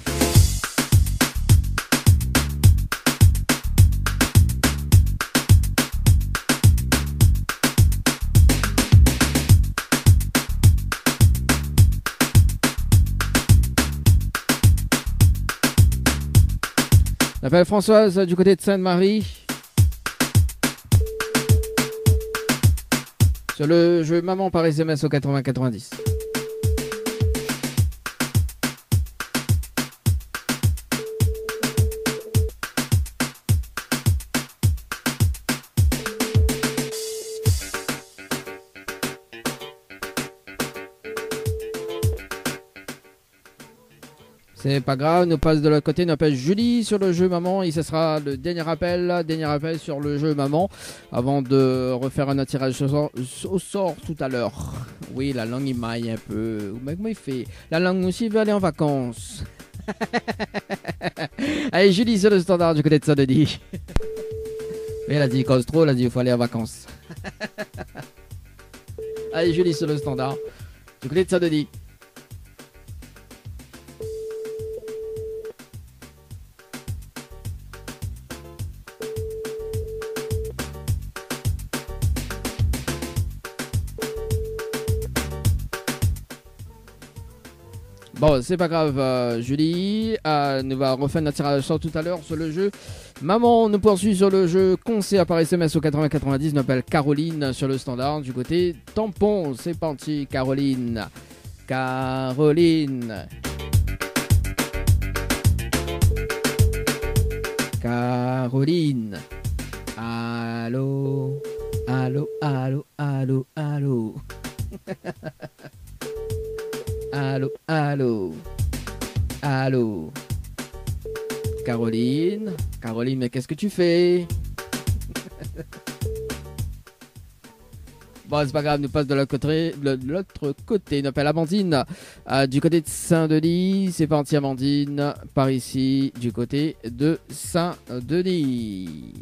Je m'appelle Françoise du côté de Sainte-Marie. Sur le jeu Maman par SMS au 80-90. C'est pas grave, nous passe de l'autre côté, nous appelle Julie sur le jeu Maman et ce sera le dernier appel sur le jeu Maman avant de refaire un tirage au sort tout à l'heure. Oui, la langue il maille un peu. Comment il fait? La langue aussi veut aller en vacances. Allez, Julie sur le standard du côté de Saint-Denis. Mais elle a dit cause trop, elle a dit il faut aller en vacances. Allez, Julie sur le standard du côté de Saint-Denis. Bon, c'est pas grave, Julie. Nous va refaire notre tirage au sort tout à l'heure sur le jeu. Maman nous poursuit sur le jeu concert par SMS au 80-90. Nous appelle Caroline sur le standard du côté tampon. C'est parti, Caroline. Caroline. Caroline. Allô. Allô, allô, allô, allô. Allô, allô, allô. Caroline, Caroline, mais qu'est-ce que tu fais? Bon, c'est pas grave, nous passe de l'autre côté. Nous appelle Amandine du côté de Saint-Denis. C'est parti, Amandine, par ici, du côté de Saint-Denis.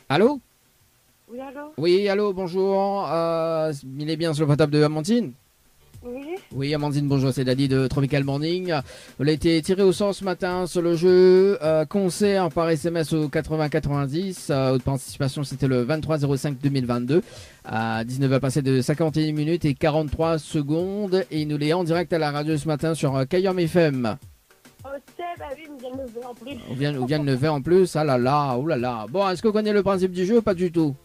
Allô? Oui, allô? Oui, allô, bonjour. Il est bien sur le portable de Amandine? Oui. Oui, Amandine, bonjour, c'est Dadi de Tropical Morning. Vous a été tiré au sort ce matin sur le jeu concert par SMS au 80-90. Votre participation, c'était le 23-05-2022. À 19h passé de 51 minutes et 43 secondes. Et il nous l'est en direct à la radio ce matin sur Kayom FM. Oh, c'est, bah oui, il vient de lever en plus. On vient de lever en plus. Ah là là, oh là là. Bon, est-ce que vous connaissez le principe du jeu ou pas du tout?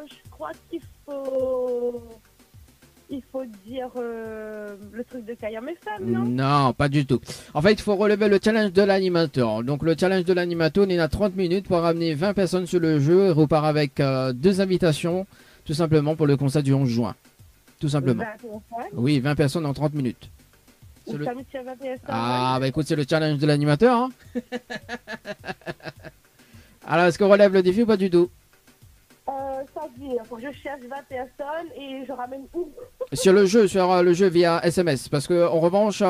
Je crois qu'il faut dire le truc de Kayam FM, non? Non, pas du tout. En fait, il faut relever le challenge de l'animateur. Donc, le challenge de l'animateur, on est à 30 minutes pour ramener 20 personnes sur le jeu et repart avec 2 invitations, tout simplement pour le concert du 11 juin. Tout simplement. 20 personnes? Oui, 20 personnes en 30 minutes. C'est le... 20 personnes, Ah, bah écoute, c'est le challenge de l'animateur. Hein. Alors, est-ce qu'on relève le défi ou pas du tout? Ça veut dire, faut que je cherche 20 personnes et je ramène où? Sur le jeu via SMS. Parce que en revanche,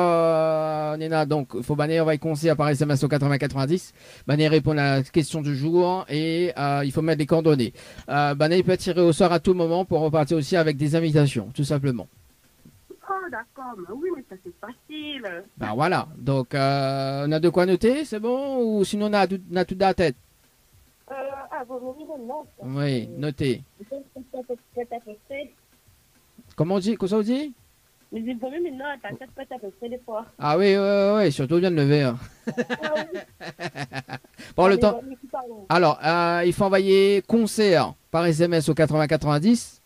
Nina, donc, il faut banner, on va y conseiller par SMS au 80-90. Banner répond à la question du jour et il faut mettre les coordonnées. Banner peut être tiré au sort à tout moment pour repartir aussi avec des invitations, tout simplement. Oh, d'accord, mais oui, mais ça c'est facile. Ben voilà, donc on a de quoi noter, c'est bon? Ou sinon on a tout dans la tête? Vous me le note. Oui, notez. Comment on dit? Qu'est-ce qu'on dit? Mais il faut même une note, à 4 pattes à peu près des fois. Ah oui, oui, surtout bien de lever. Hein. Bon, le temps. Alors, il faut envoyer concert par SMS au 80-90.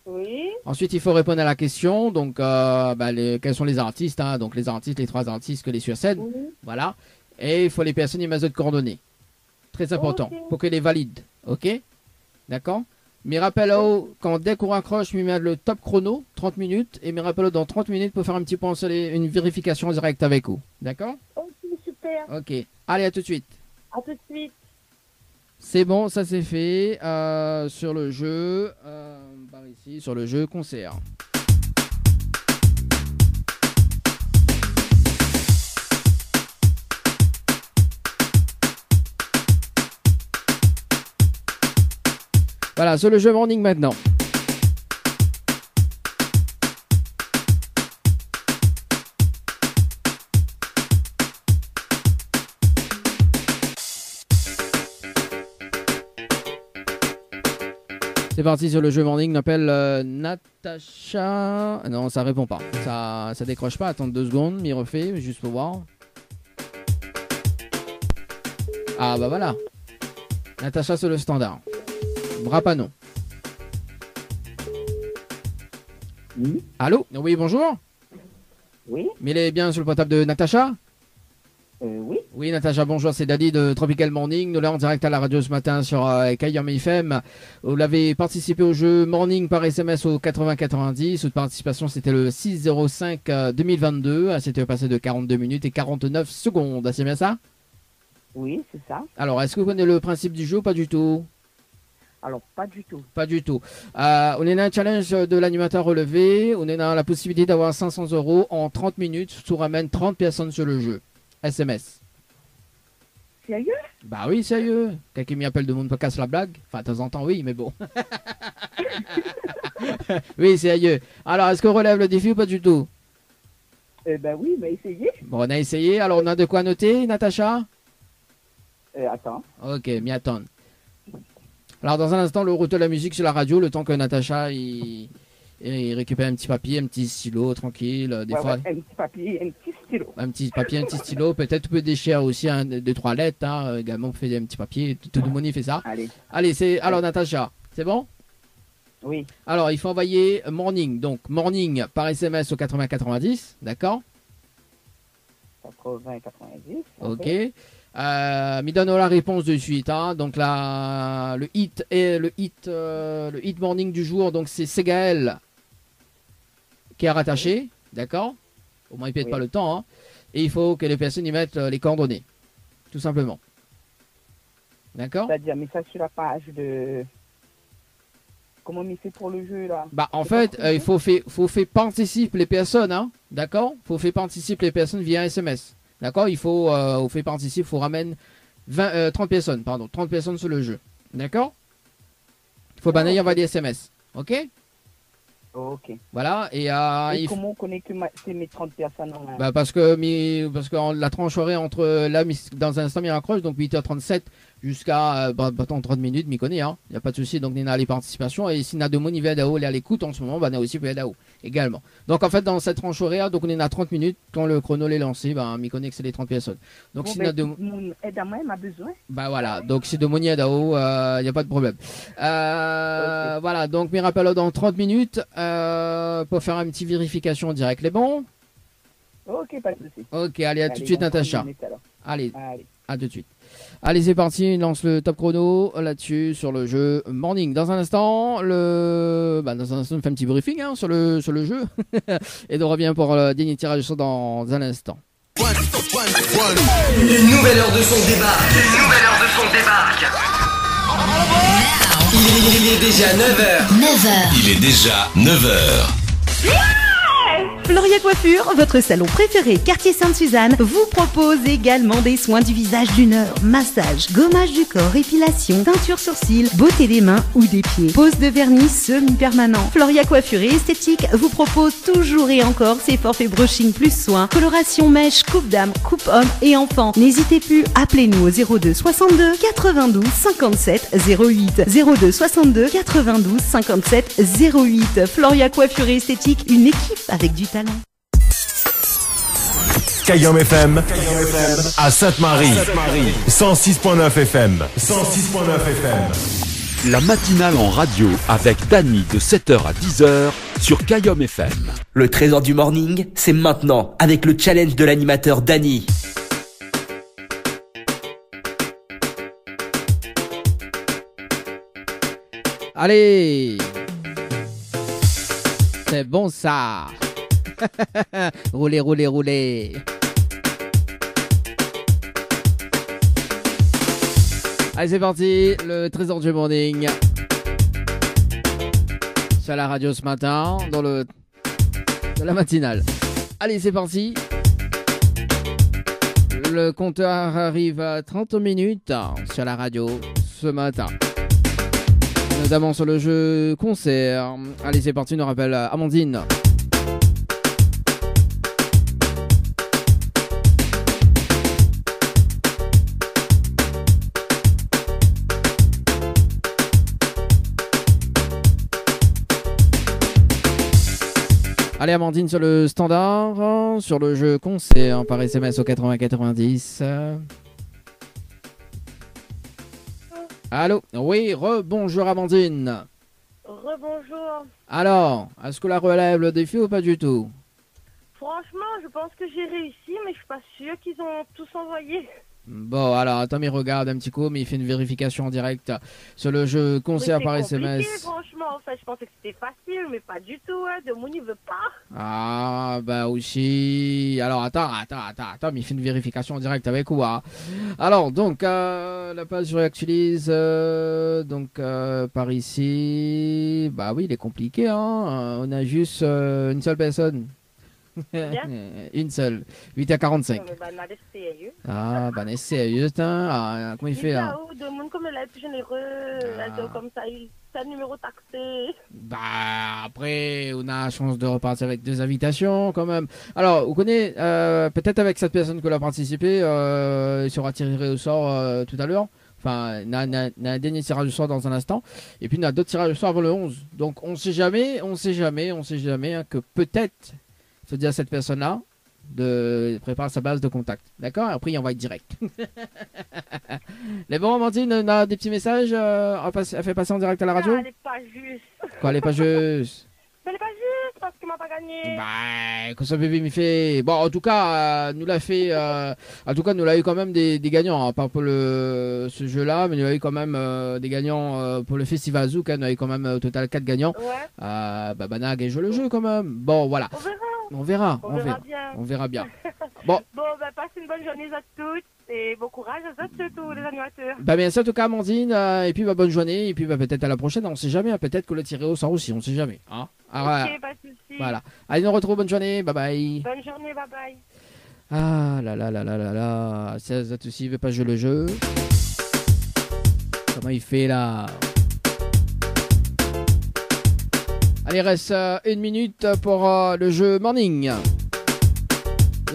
Oui. Ensuite, il faut répondre à la question. Donc, quels sont les artistes, hein, donc les 3 artistes que les sur scène. Oui. Voilà. Et il faut les personnes et les coordonnées. Très important, pour que les valide. Ok? D'accord? Mais rappelle-le, dès qu'on raccroche, je mets le top chrono, 30 minutes, et me rappelle dans 30 minutes pour faire un petit point sur une vérification en direct avec vous. D'accord? Ok, super. Ok. Allez, à tout de suite. À tout de suite. C'est bon, ça c'est fait sur le jeu, par ici, sur le jeu concert. Voilà, sur le jeu morning maintenant. C'est parti sur le jeu morning, on appelle Natacha. Non, ça répond pas. Ça décroche pas, attends 2 secondes, m'y refait, juste pour voir. Ah bah voilà. Natacha sur le standard. Brapano. Oui. Allô? Oui, bonjour. Oui. Mais il est bien sur le portable de Natacha? Oui. Oui, Natacha, bonjour, c'est Dadi de Tropical Morning. Nous l'avons en direct à la radio ce matin sur Kayom FM. Vous l'avez participé au jeu Morning par SMS au 80-90. Votre participation, c'était le 6-05-2022. C'était passé de 42 minutes et 49 secondes. C'est bien ça? Oui, c'est ça. Alors, est-ce que vous connaissez le principe du jeu ou pas du tout? Alors, pas du tout. Pas du tout. On est dans un challenge de l'animateur relevé. On est dans la possibilité d'avoir 500 € en 30 minutes. Tout ramène 30 personnes sur le jeu. SMS. Sérieux? Bah oui, sérieux. Quelqu'un m'y appelle de mon podcast la blague. Enfin, de temps en temps, oui, mais bon. Oui, sérieux. Alors, est-ce qu'on relève le défi ou pas du tout? Ben oui, mais essayez. Bon, on a essayé. Alors, on a de quoi noter, Natacha? Attends. Ok, m'y attendre. Alors, dans un instant, le retour de la musique sur la radio, le temps que Natacha il récupère un petit papier, un petit stylo, tranquille. Des fois, un petit papier, un petit stylo. Un petit papier, un petit stylo. Peut-être tu peux déchirer aussi 2-3 lettres. Hein, également, on fait un petit papier. Tout le monde y fait ça. Allez, c'est. Alors, Natacha, c'est bon? Oui. Alors, il faut envoyer morning. Donc, morning par SMS au 80-90. D'accord? 80-90. Ok. Me donne la réponse de suite. Hein. Donc là, le hit morning du jour. Donc c'est Segaël qui est rattaché. D'accord? Au moins il ne pète pas le temps. Hein. Et il faut que les personnes y mettent les coordonnées. Tout simplement. D'accord? C'est-à-dire, mais ça sur la page de. Comment on fait pour le jeu là? Bah en fait, il faut faire participer les personnes. Hein. D'accord? Il faut faire participer les personnes via SMS. D'accord, il faut faire participer, il faut ramener 30 personnes, 30 personnes sur le jeu. D'accord? Il faut banner, envoyer des SMS. Ok? Ok. Voilà. Et comment on connaît que c'est mes 30 personnes en... Bah parce que la tranche horaire entre là, dans un instant, il raccroche, donc 8h37 jusqu'à 30 minutes, m'y connaît, hein. Il n'y a pas de souci. Donc, il y a les participations. Et s'il y a de mon niveau d'AO, il est à l'écoute en ce moment, bah, on a aussi peut d'AO également. Donc, en fait, dans cette tranche horaire, donc on est à 30 minutes. Quand le chrono est lancé, bah, m'y connaît que c'est les 30 personnes. Donc, bon, s'il y a de mon aide à moi, il m'a besoin. Bah voilà, donc si de mon niveau d'AO, il n'y a pas de problème. Okay. Voilà, donc, mes rappels dans 30 minutes pour faire une petite vérification en direct. Les bons? Ok, pas de souci. Ok, allez, à tout de suite, Natacha. Allez, à tout de suite. Allez, c'est parti, on lance le top chrono là-dessus sur le jeu Morning. Dans un instant, on fait un petit briefing sur le jeu. Et on revient pour le dernier tirage dans un instant. Une nouvelle heure de son débarque. Il est déjà 9h. Il est déjà 9h. Floria Coiffure, votre salon préféré quartier Sainte-Suzanne, vous propose également des soins du visage d'une heure, massage, gommage du corps, épilation, teinture sourcils, beauté des mains ou des pieds, pose de vernis semi-permanent. Floria Coiffure et Esthétique vous propose toujours et encore ses forfaits brushing plus soins, coloration mèche, coupe dame, coupe homme et enfant. N'hésitez plus, appelez-nous au 02 62 92 57 08. 02 62 92 57 08. Floria Coiffure et Esthétique, une équipe avec du talent. Kayom FM à Sainte-Marie 106.9 FM 106.9 FM. La matinale en radio avec Dany de 7h à 10h sur Kayom FM. Le trésor du morning, c'est maintenant avec le challenge de l'animateur Dany. Allez, c'est bon ça. Roulez, roulez, roulez. Allez, c'est parti, le trésor du morning. Sur la radio ce matin, dans la matinale. Allez, c'est parti. Le compteur arrive à 30 minutes sur la radio ce matin. Notamment sur le jeu concert. Allez, c'est parti, on rappelle Amandine. Allez, Amandine sur le standard, sur le jeu concert par SMS au 8090. Allô? Oui, rebonjour Amandine. Rebonjour. Alors, est-ce que la relève le défi ou pas du tout? Franchement, je pense que j'ai réussi, mais je suis pas sûre qu'ils ont tous envoyé. Bon, alors, attends, mais regarde un petit coup, mais il fait une vérification en direct sur le jeu concert par SMS. Franchement, en fait, je pensais que c'était facile, mais pas du tout, hein. De mon il veut pas. Ah, bah aussi. Alors, attends, mais il fait une vérification en direct avec quoi? Alors, donc, la page réactualise, par ici. Bah oui, il est compliqué, hein. On a juste une seule personne. Une seule, 8h45. Ah, bah, c'est sérieux, hein. Comment il fait là? De monde comme elle est plus généreux, comme ça, c'est un numéro taxé. Bah, après, on a la chance de repartir avec 2 invitations quand même. Alors, vous connaissez, peut-être avec cette personne qui a participé, il sera tiré au sort tout à l'heure. Enfin, on a un dernier tirage au sort dans un instant. Et puis, on a d'autres tirages au sort avant le 11. Donc, on sait jamais hein, que peut-être se dire à cette personne-là de préparer sa base de contact. D'accord? Après, on va être direct. Les bons, Amandine, on a des petits messages elle fait passer en direct à la radio? Elle est pas juste. Quoi, elle est pas juste? Elle est pas juste parce qu'il m'a pas gagné. Bah, que ça bébé m'y fait. Bon, en tout cas, nous l'a fait. En tout cas, nous l'a eu quand même des gagnants, hein, pas pour ce jeu-là, mais nous l'a eu quand même des gagnants pour le festival Zouk. Nous a eu quand même au total 4 gagnants. Ouais. Bah, Banag et joue le jeu quand même. Bon, voilà. On verra bien. Bon, bah, passez une bonne journée à tous et bon courage à tous les animateurs. Bah, bien sûr, en tout cas, Amandine, et puis bonne journée, et puis peut-être à la prochaine, on sait jamais, hein, peut-être que le tiré au sort aussi, on sait jamais. Hein. Alors, ok, pas de soucis. Voilà. Allez, on retrouve, bonne journée, bye bye. Bonne journée, bye bye. Ah là là là là là là, ça aussi, il veut pas jouer le jeu. Comment il fait là? Allez, reste 1 minute pour le jeu Morning.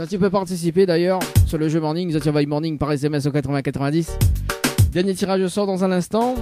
Tu peux participer d'ailleurs sur le jeu Morning. The Survive Morning par SMS au 8090. Dernier tirage au sort dans un instant.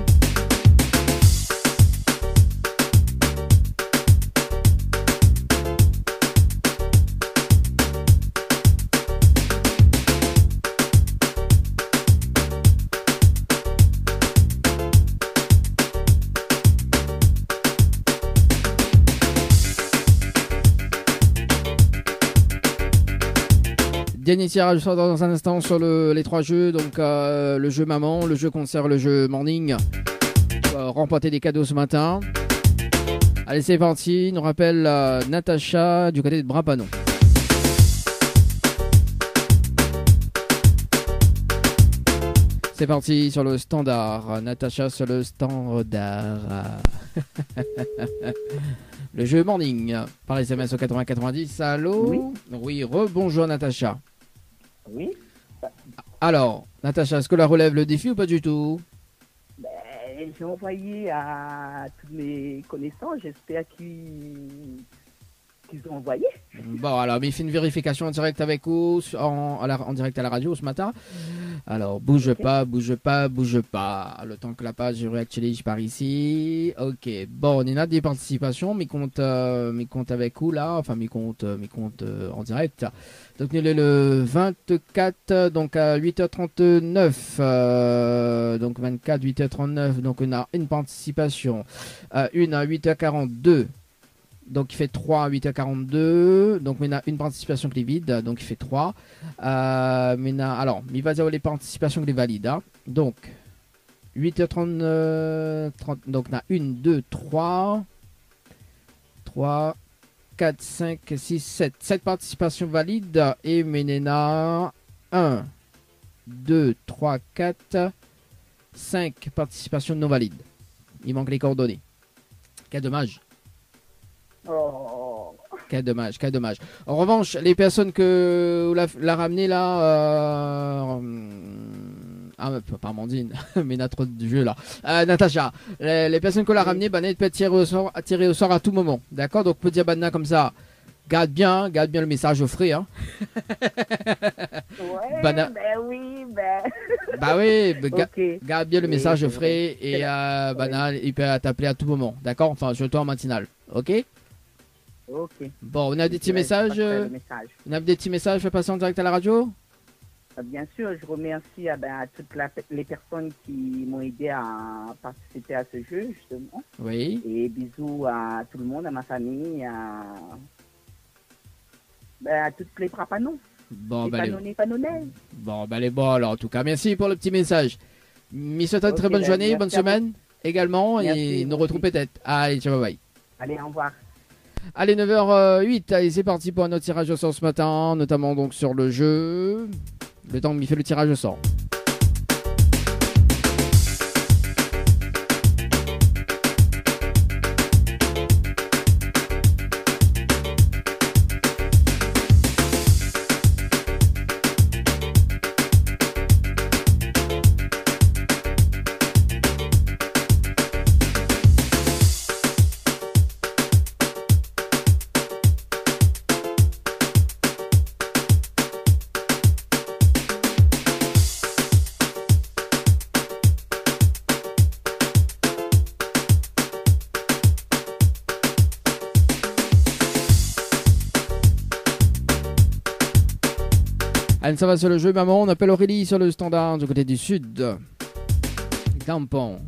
Dernier tirage sort dans un instant sur les 3 jeux, donc le jeu maman, le jeu concert, le jeu morning. Remporter des cadeaux ce matin. Allez, c'est parti. Nous rappelle Natacha du côté de Brapanon. C'est parti sur le standard. Natacha sur le standard. Le jeu morning par SMS au 8090. Allô? Oui, rebonjour Natacha. Oui. Alors, Natacha, est-ce que la relève le défi ou pas du tout? J'ai envoyé à tous mes connaissances, j'espère qu'ils ont envoyé. Bon, alors, mais il fait une vérification en direct avec vous, en direct à la radio ce matin. Alors, bouge pas. Le temps que la page réactualise par ici. Ok, bon, on a des participations, mes comptes avec vous là, enfin mes comptes en direct. Donc, il est le 24, donc à 8h39, donc 24, 8h39, donc on a une participation, une à 8h42. Donc il fait 3 à 8h42. Donc maintenant une participation qui est vide. Donc il fait 3. Maintenant, alors, il va dire les participations qui est valide. Hein. Donc 8h30. Donc on a 1, 2, 3. 3, 4, 5, 6, 7. 7 participations valides. Et maintenant 1, 2, 3, 4, 5 participations non valides. Il manque les coordonnées. Quel dommage. Oh. Quel dommage. En revanche, les personnes que vous la ramenez là, pas Amandine, mais notre jeu là, Natacha, les personnes que vous la ramenez, Banette peut tirer au sort à tout moment, d'accord? Donc peut dire Banna comme ça, garde bien le message au frais, hein. Ouais, Banna... Bah oui, okay. Garde bien le message au frais et Banna, il peut t'appeler à tout moment, d'accord? Enfin, surtout en matinale, ok? Ok. Bon, on a des petits messages. On a des petits messages fait passer en direct à la radio. Bien sûr, je remercie à toutes les personnes qui m'ont aidé à participer à ce jeu, justement. Oui. Et bisous à tout le monde, à ma famille, à toutes les Brapanons. Bon, les Panonnais. Bon, les bons alors, en tout cas. Merci pour le petit message. Me souhaite une très bonne journée, bonne semaine également. Merci, et nous retrouvons peut-être. Allez, ciao, bye. Allez, au revoir. Allez, 9h08, allez, c'est parti pour un autre tirage au sort ce matin, notamment donc sur le jeu. Le temps qu'il fait le tirage au sort. Allez, ça va sur le jeu, maman. On appelle Aurélie sur le standard du côté du sud. Campon.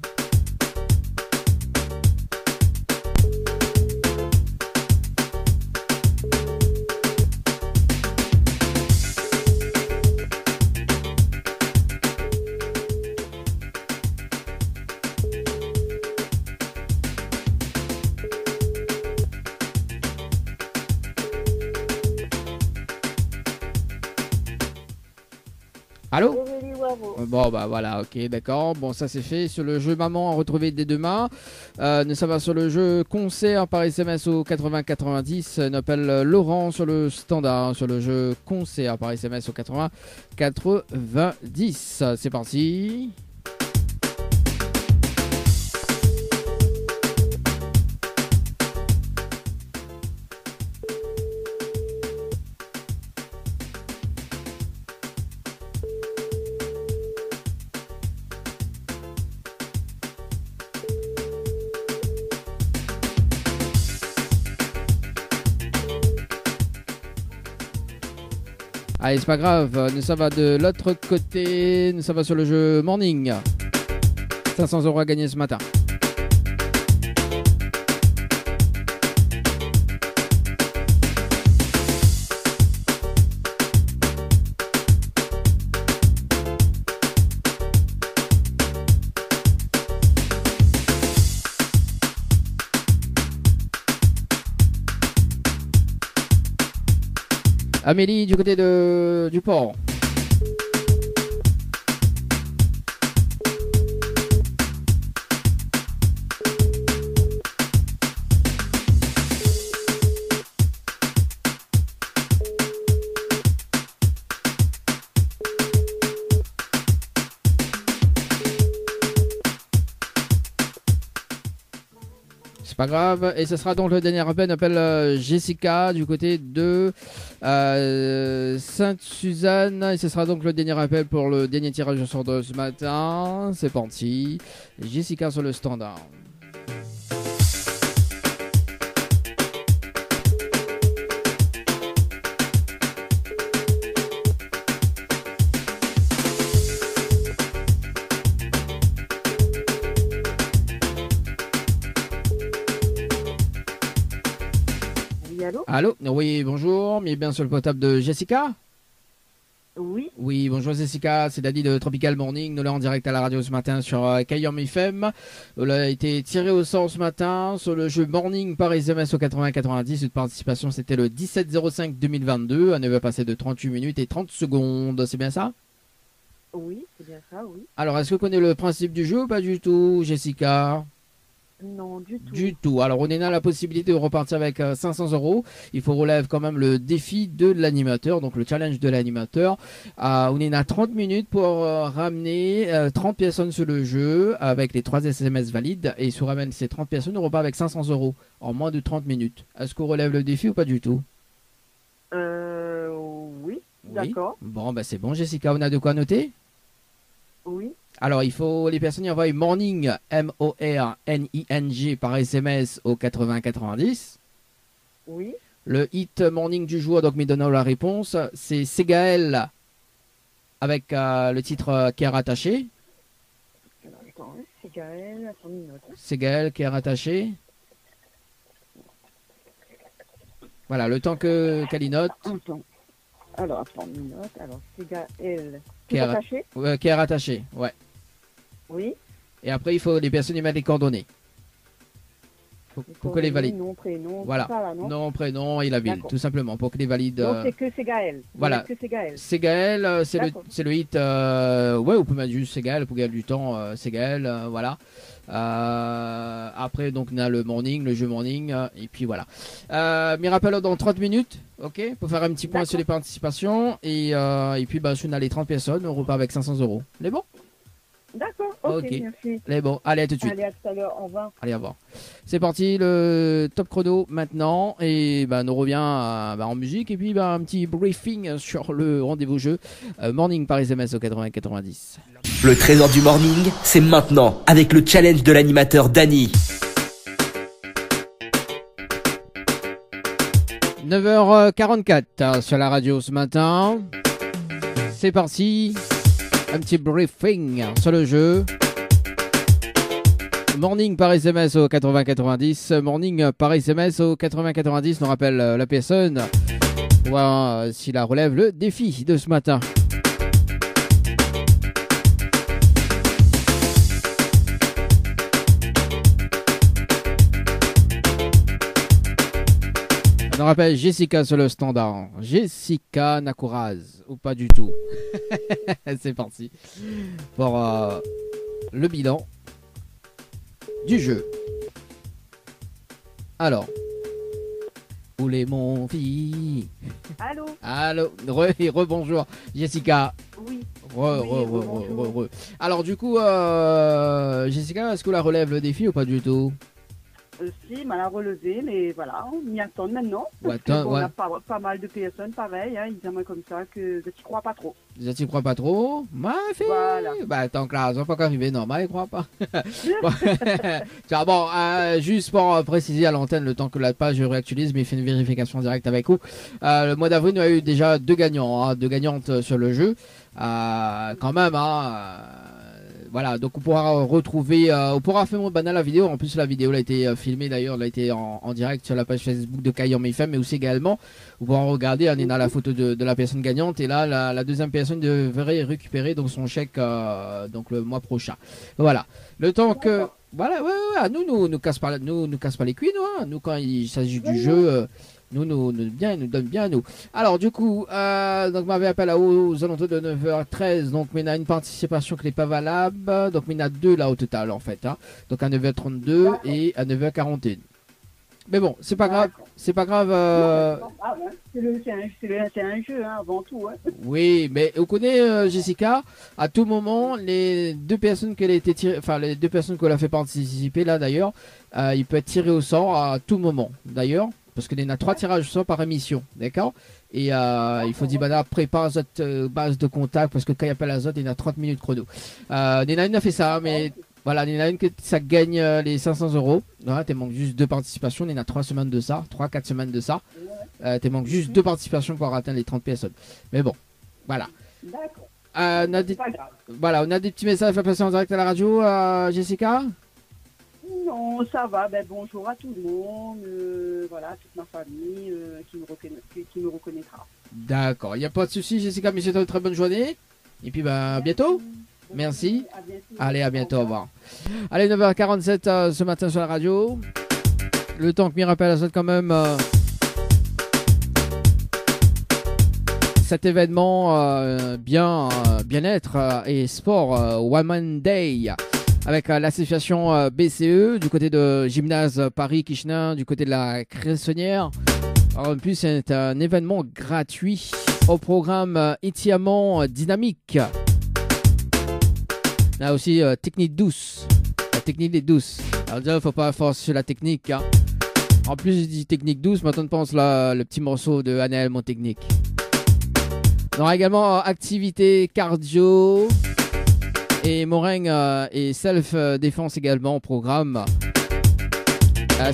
Allô? Bon, bah voilà, ok, d'accord. Bon, ça c'est fait. Sur le jeu maman, à retrouver dès demain. Ça va sur le jeu concert par SMS au 8090. On appelle Laurent sur le standard, sur le jeu concert par SMS au 8090. C'est parti. Allez, c'est pas grave, nous ça va de l'autre côté, nous ça va sur le jeu Morning. 500 € à gagner ce matin. Amélie du côté du port. C'est pas grave, et ce sera donc le dernier appel. On appelle Jessica du côté de Sainte-Suzanne, et ce sera donc le dernier appel pour le dernier tirage au sort de ce matin. C'est parti, Jessica sur le standard. Allô? Oui, bonjour, mais bien sur le portable de Jessica? Oui. Oui, bonjour Jessica, c'est Daddy de Tropical Morning. Nous sommes en direct à la radio ce matin sur Kayom FM. On a été tiré au sort ce matin sur le jeu Morning par SMS au 80-90. Une participation, c'était le 17-05-2022. Un heure passé de 38 minutes et 30 secondes. C'est bien ça? Oui, c'est bien ça, oui. Alors, est-ce que vous connaissez le principe du jeu ou pas du tout, Jessica? Non, du tout. Du tout. Alors, on a la possibilité de repartir avec 500 €. Il faut relever quand même le défi de l'animateur, donc le challenge de l'animateur. On est à 30 minutes pour ramener 30 personnes sur le jeu avec les 3 SMS valides. Et si on ramène ces 30 personnes, on repart avec 500 € en moins de 30 minutes. Est-ce qu'on relève le défi ou pas du tout? Oui, d'accord. Bon, bah c'est bon, Jessica, on a de quoi noter? Oui. Alors, il faut les personnes y envoient Morning, M-O-R-N-I-N-G par SMS au 80-90. Oui. Le hit Morning du jour, donc me donnant la réponse, c'est Segaël avec le titre qui est rattaché. Attends, Segaël, attends une minute. Segaël qui est rattaché. Voilà, le temps qu'elle note. Alors, attends une minute. Alors, Segaël qui est rattaché. Qui est rattaché, ouais. Oui. Et après, il faut les personnes y mettre les coordonnées. Pour que les valide. Nom, prénom, voilà. Ça, là, non, nom, prénom et la ville, tout simplement, pour que les valides. Donc c'est que Segaël. Voilà. Que Segaël. Segaël, c'est le hit. Ouais, vous pouvez mettre juste Segaël pour gagner du temps. Segaël, voilà. Après, donc, on a le morning, le jeu morning, et puis voilà. Me rappelle dans 30 minutes, ok, pour faire un petit point sur les participations. Et puis, bah, si on a les 30 personnes, on repart avec 500 €. C'est bon? D'accord, ok, merci. C'est bon, allez, à tout de suite. Allez, à tout à l'heure, au revoir. Allez, au revoir. C'est parti, le top chrono maintenant. Et bah, nous revient en musique. Et puis, bah, un petit briefing sur le rendez-vous jeu. Morning par SMS au 80-90. Le trésor du morning, c'est maintenant, avec le challenge de l'animateur Dany. 9h44 sur la radio ce matin. C'est parti. Un petit briefing sur le jeu. Morning par SMS au 80-90. Morning par SMS au 80-90. Nous rappelle la personne. Voir s'il la relève le défi de ce matin. On rappelle Jessica sur le standard. Jessica Nakuraz, ou pas du tout. C'est parti pour le bilan du jeu. Alors, où est mon fille? Allô? Allô? Rebonjour Jessica. Oui. Alors du coup, Jessica, est-ce que la relève le défi ou pas du tout? Si, mal à relever, mais voilà, on y attend maintenant. Ouais, On a pas mal de personnes, pareil, hein, ils aiment comme ça, que tu crois pas trop. Tu n'y crois pas trop? Voilà. Bah, tant que là, ça va pas arriver, normal, il croit pas. Tiens, bon, juste pour préciser à l'antenne, le temps que la page réactualise, mais il fait une vérification directe avec vous. Le mois d'avril, on a eu déjà 2 gagnants, hein, 2 gagnantes sur le jeu. Quand même, hein. Voilà, donc on pourra retrouver, on pourra faire la vidéo. En plus, la vidéo elle a été filmée d'ailleurs, elle a été en direct sur la page Facebook de Kayom FM, mais aussi également, vous pourrez regarder, on est dans la photo de la personne gagnante, et là, la deuxième personne devrait récupérer donc son chèque donc le mois prochain. Voilà, le temps que, voilà, ouais, nous casse pas les couilles, nous quand il s'agit du jeu. Nous donne bien nous. Alors du coup, donc m'avait appelé aux alentours de 9h13, donc mais il y a une participation qui n'est pas valable, donc mais il y en a 2 là au total en fait, hein. Donc à 9h32 et à 9h41. Mais bon, c'est pas grave, c'est pas grave. C'est un jeu, hein, avant tout. Hein. Oui, mais on connaît Jessica. À tout moment, les 2 personnes qu'elle a été tirée, enfin les 2 personnes qu'on a fait participer là d'ailleurs, il peut être tiré au sort à tout moment d'ailleurs. Parce qu'il y en a 3 tirages au sort par émission, d'accord? Et il faut dire, prépare cette base de contact, parce que quand il appelle à Zot, il y en a 30 minutes chrono. Il y en a une a fait ça, mais voilà, il y en a une que ça gagne les 500 €. Voilà, tu manques juste 2 participations, il y en a 3 semaines de ça, 3-4 semaines de ça. Tu manques juste 2 participations pour atteindre les 30 personnes. Mais bon, voilà. D'accord. Voilà, on a des petits messages à passer en direct à la radio, Jessica? Non, ça va. Ben, bonjour à tout le monde. Voilà, toute ma famille qui me reconnaîtra. D'accord, il n'y a pas de souci, Jessica. Mais c'est une très bonne journée. Et puis, à bientôt. Merci. À bientôt. Allez, à bientôt. Au revoir. Allez, 9h47 ce matin sur la radio. Le temps que m'y rappelle à ça quand même. Cet événement bien-être et sport Women Day. Avec l'association BCE du côté de Gymnase Paris-Kichenin, du côté de la Cressonnière. En plus, c'est un événement gratuit au programme étirement dynamique. Là aussi, technique douce. La technique est douce. Alors déjà, il ne faut pas forcer sur la technique. Hein. En plus, je dis technique douce, maintenant on pense le petit morceau de Anaël Mon Technique. On aura également activité cardio. Et Moringue et self-défense également au programme.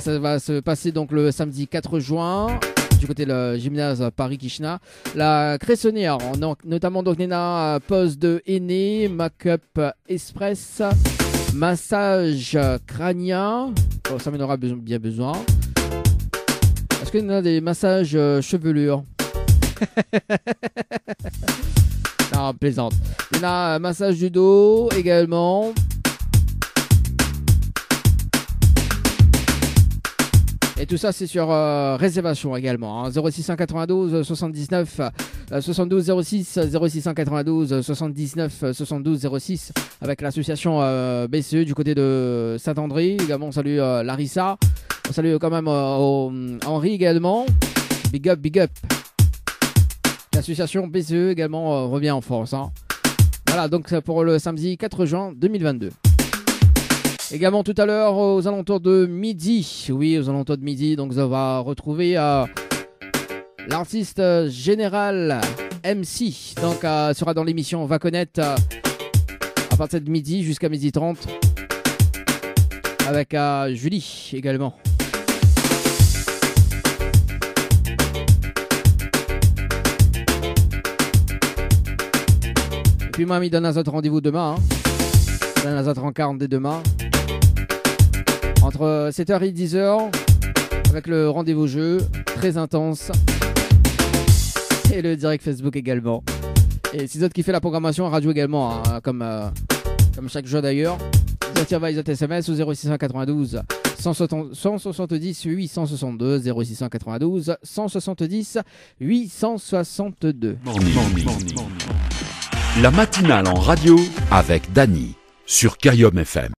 Ça va se passer donc le samedi 4 juin du côté de Gymnase Paris-Kichenin. La Cressonnière, notamment donc Nena, pose de henné, make-up express, massage crânien. Oh, ça m'en aura bien besoin. Est-ce qu'il y a des massages chevelure? Non, plaisante. Il y a un massage du dos également. Et tout ça, c'est sur réservation également. Hein. 0692 79 72 06 0692 79 72 06 avec l'association BCE du côté de Saint-André. Également, on salue Larissa. On salue quand même Henri également. Big up, big up. L'association BCE également revient en force. Hein. Voilà, donc pour le samedi 4 juin 2022. Également tout à l'heure aux alentours de midi. Oui, aux alentours de midi. Donc on va retrouver l'artiste général MC. Donc sera dans l'émission On va connaître à partir de midi jusqu'à midi 30. Avec Julie également. Et puis moi, il donne un autre rendez-vous demain. Hein. Il donne un autre en 40 dès demain. Entre 7h et 10h. Avec le rendez-vous jeu. Très intense. Et le direct Facebook également. Et c'est autres qui fait la programmation en radio également. Hein, comme chaque jour d'ailleurs. Ils ont SMS au 0692 170 862 0692 170 862. La matinale en radio avec Dany sur Kayom FM.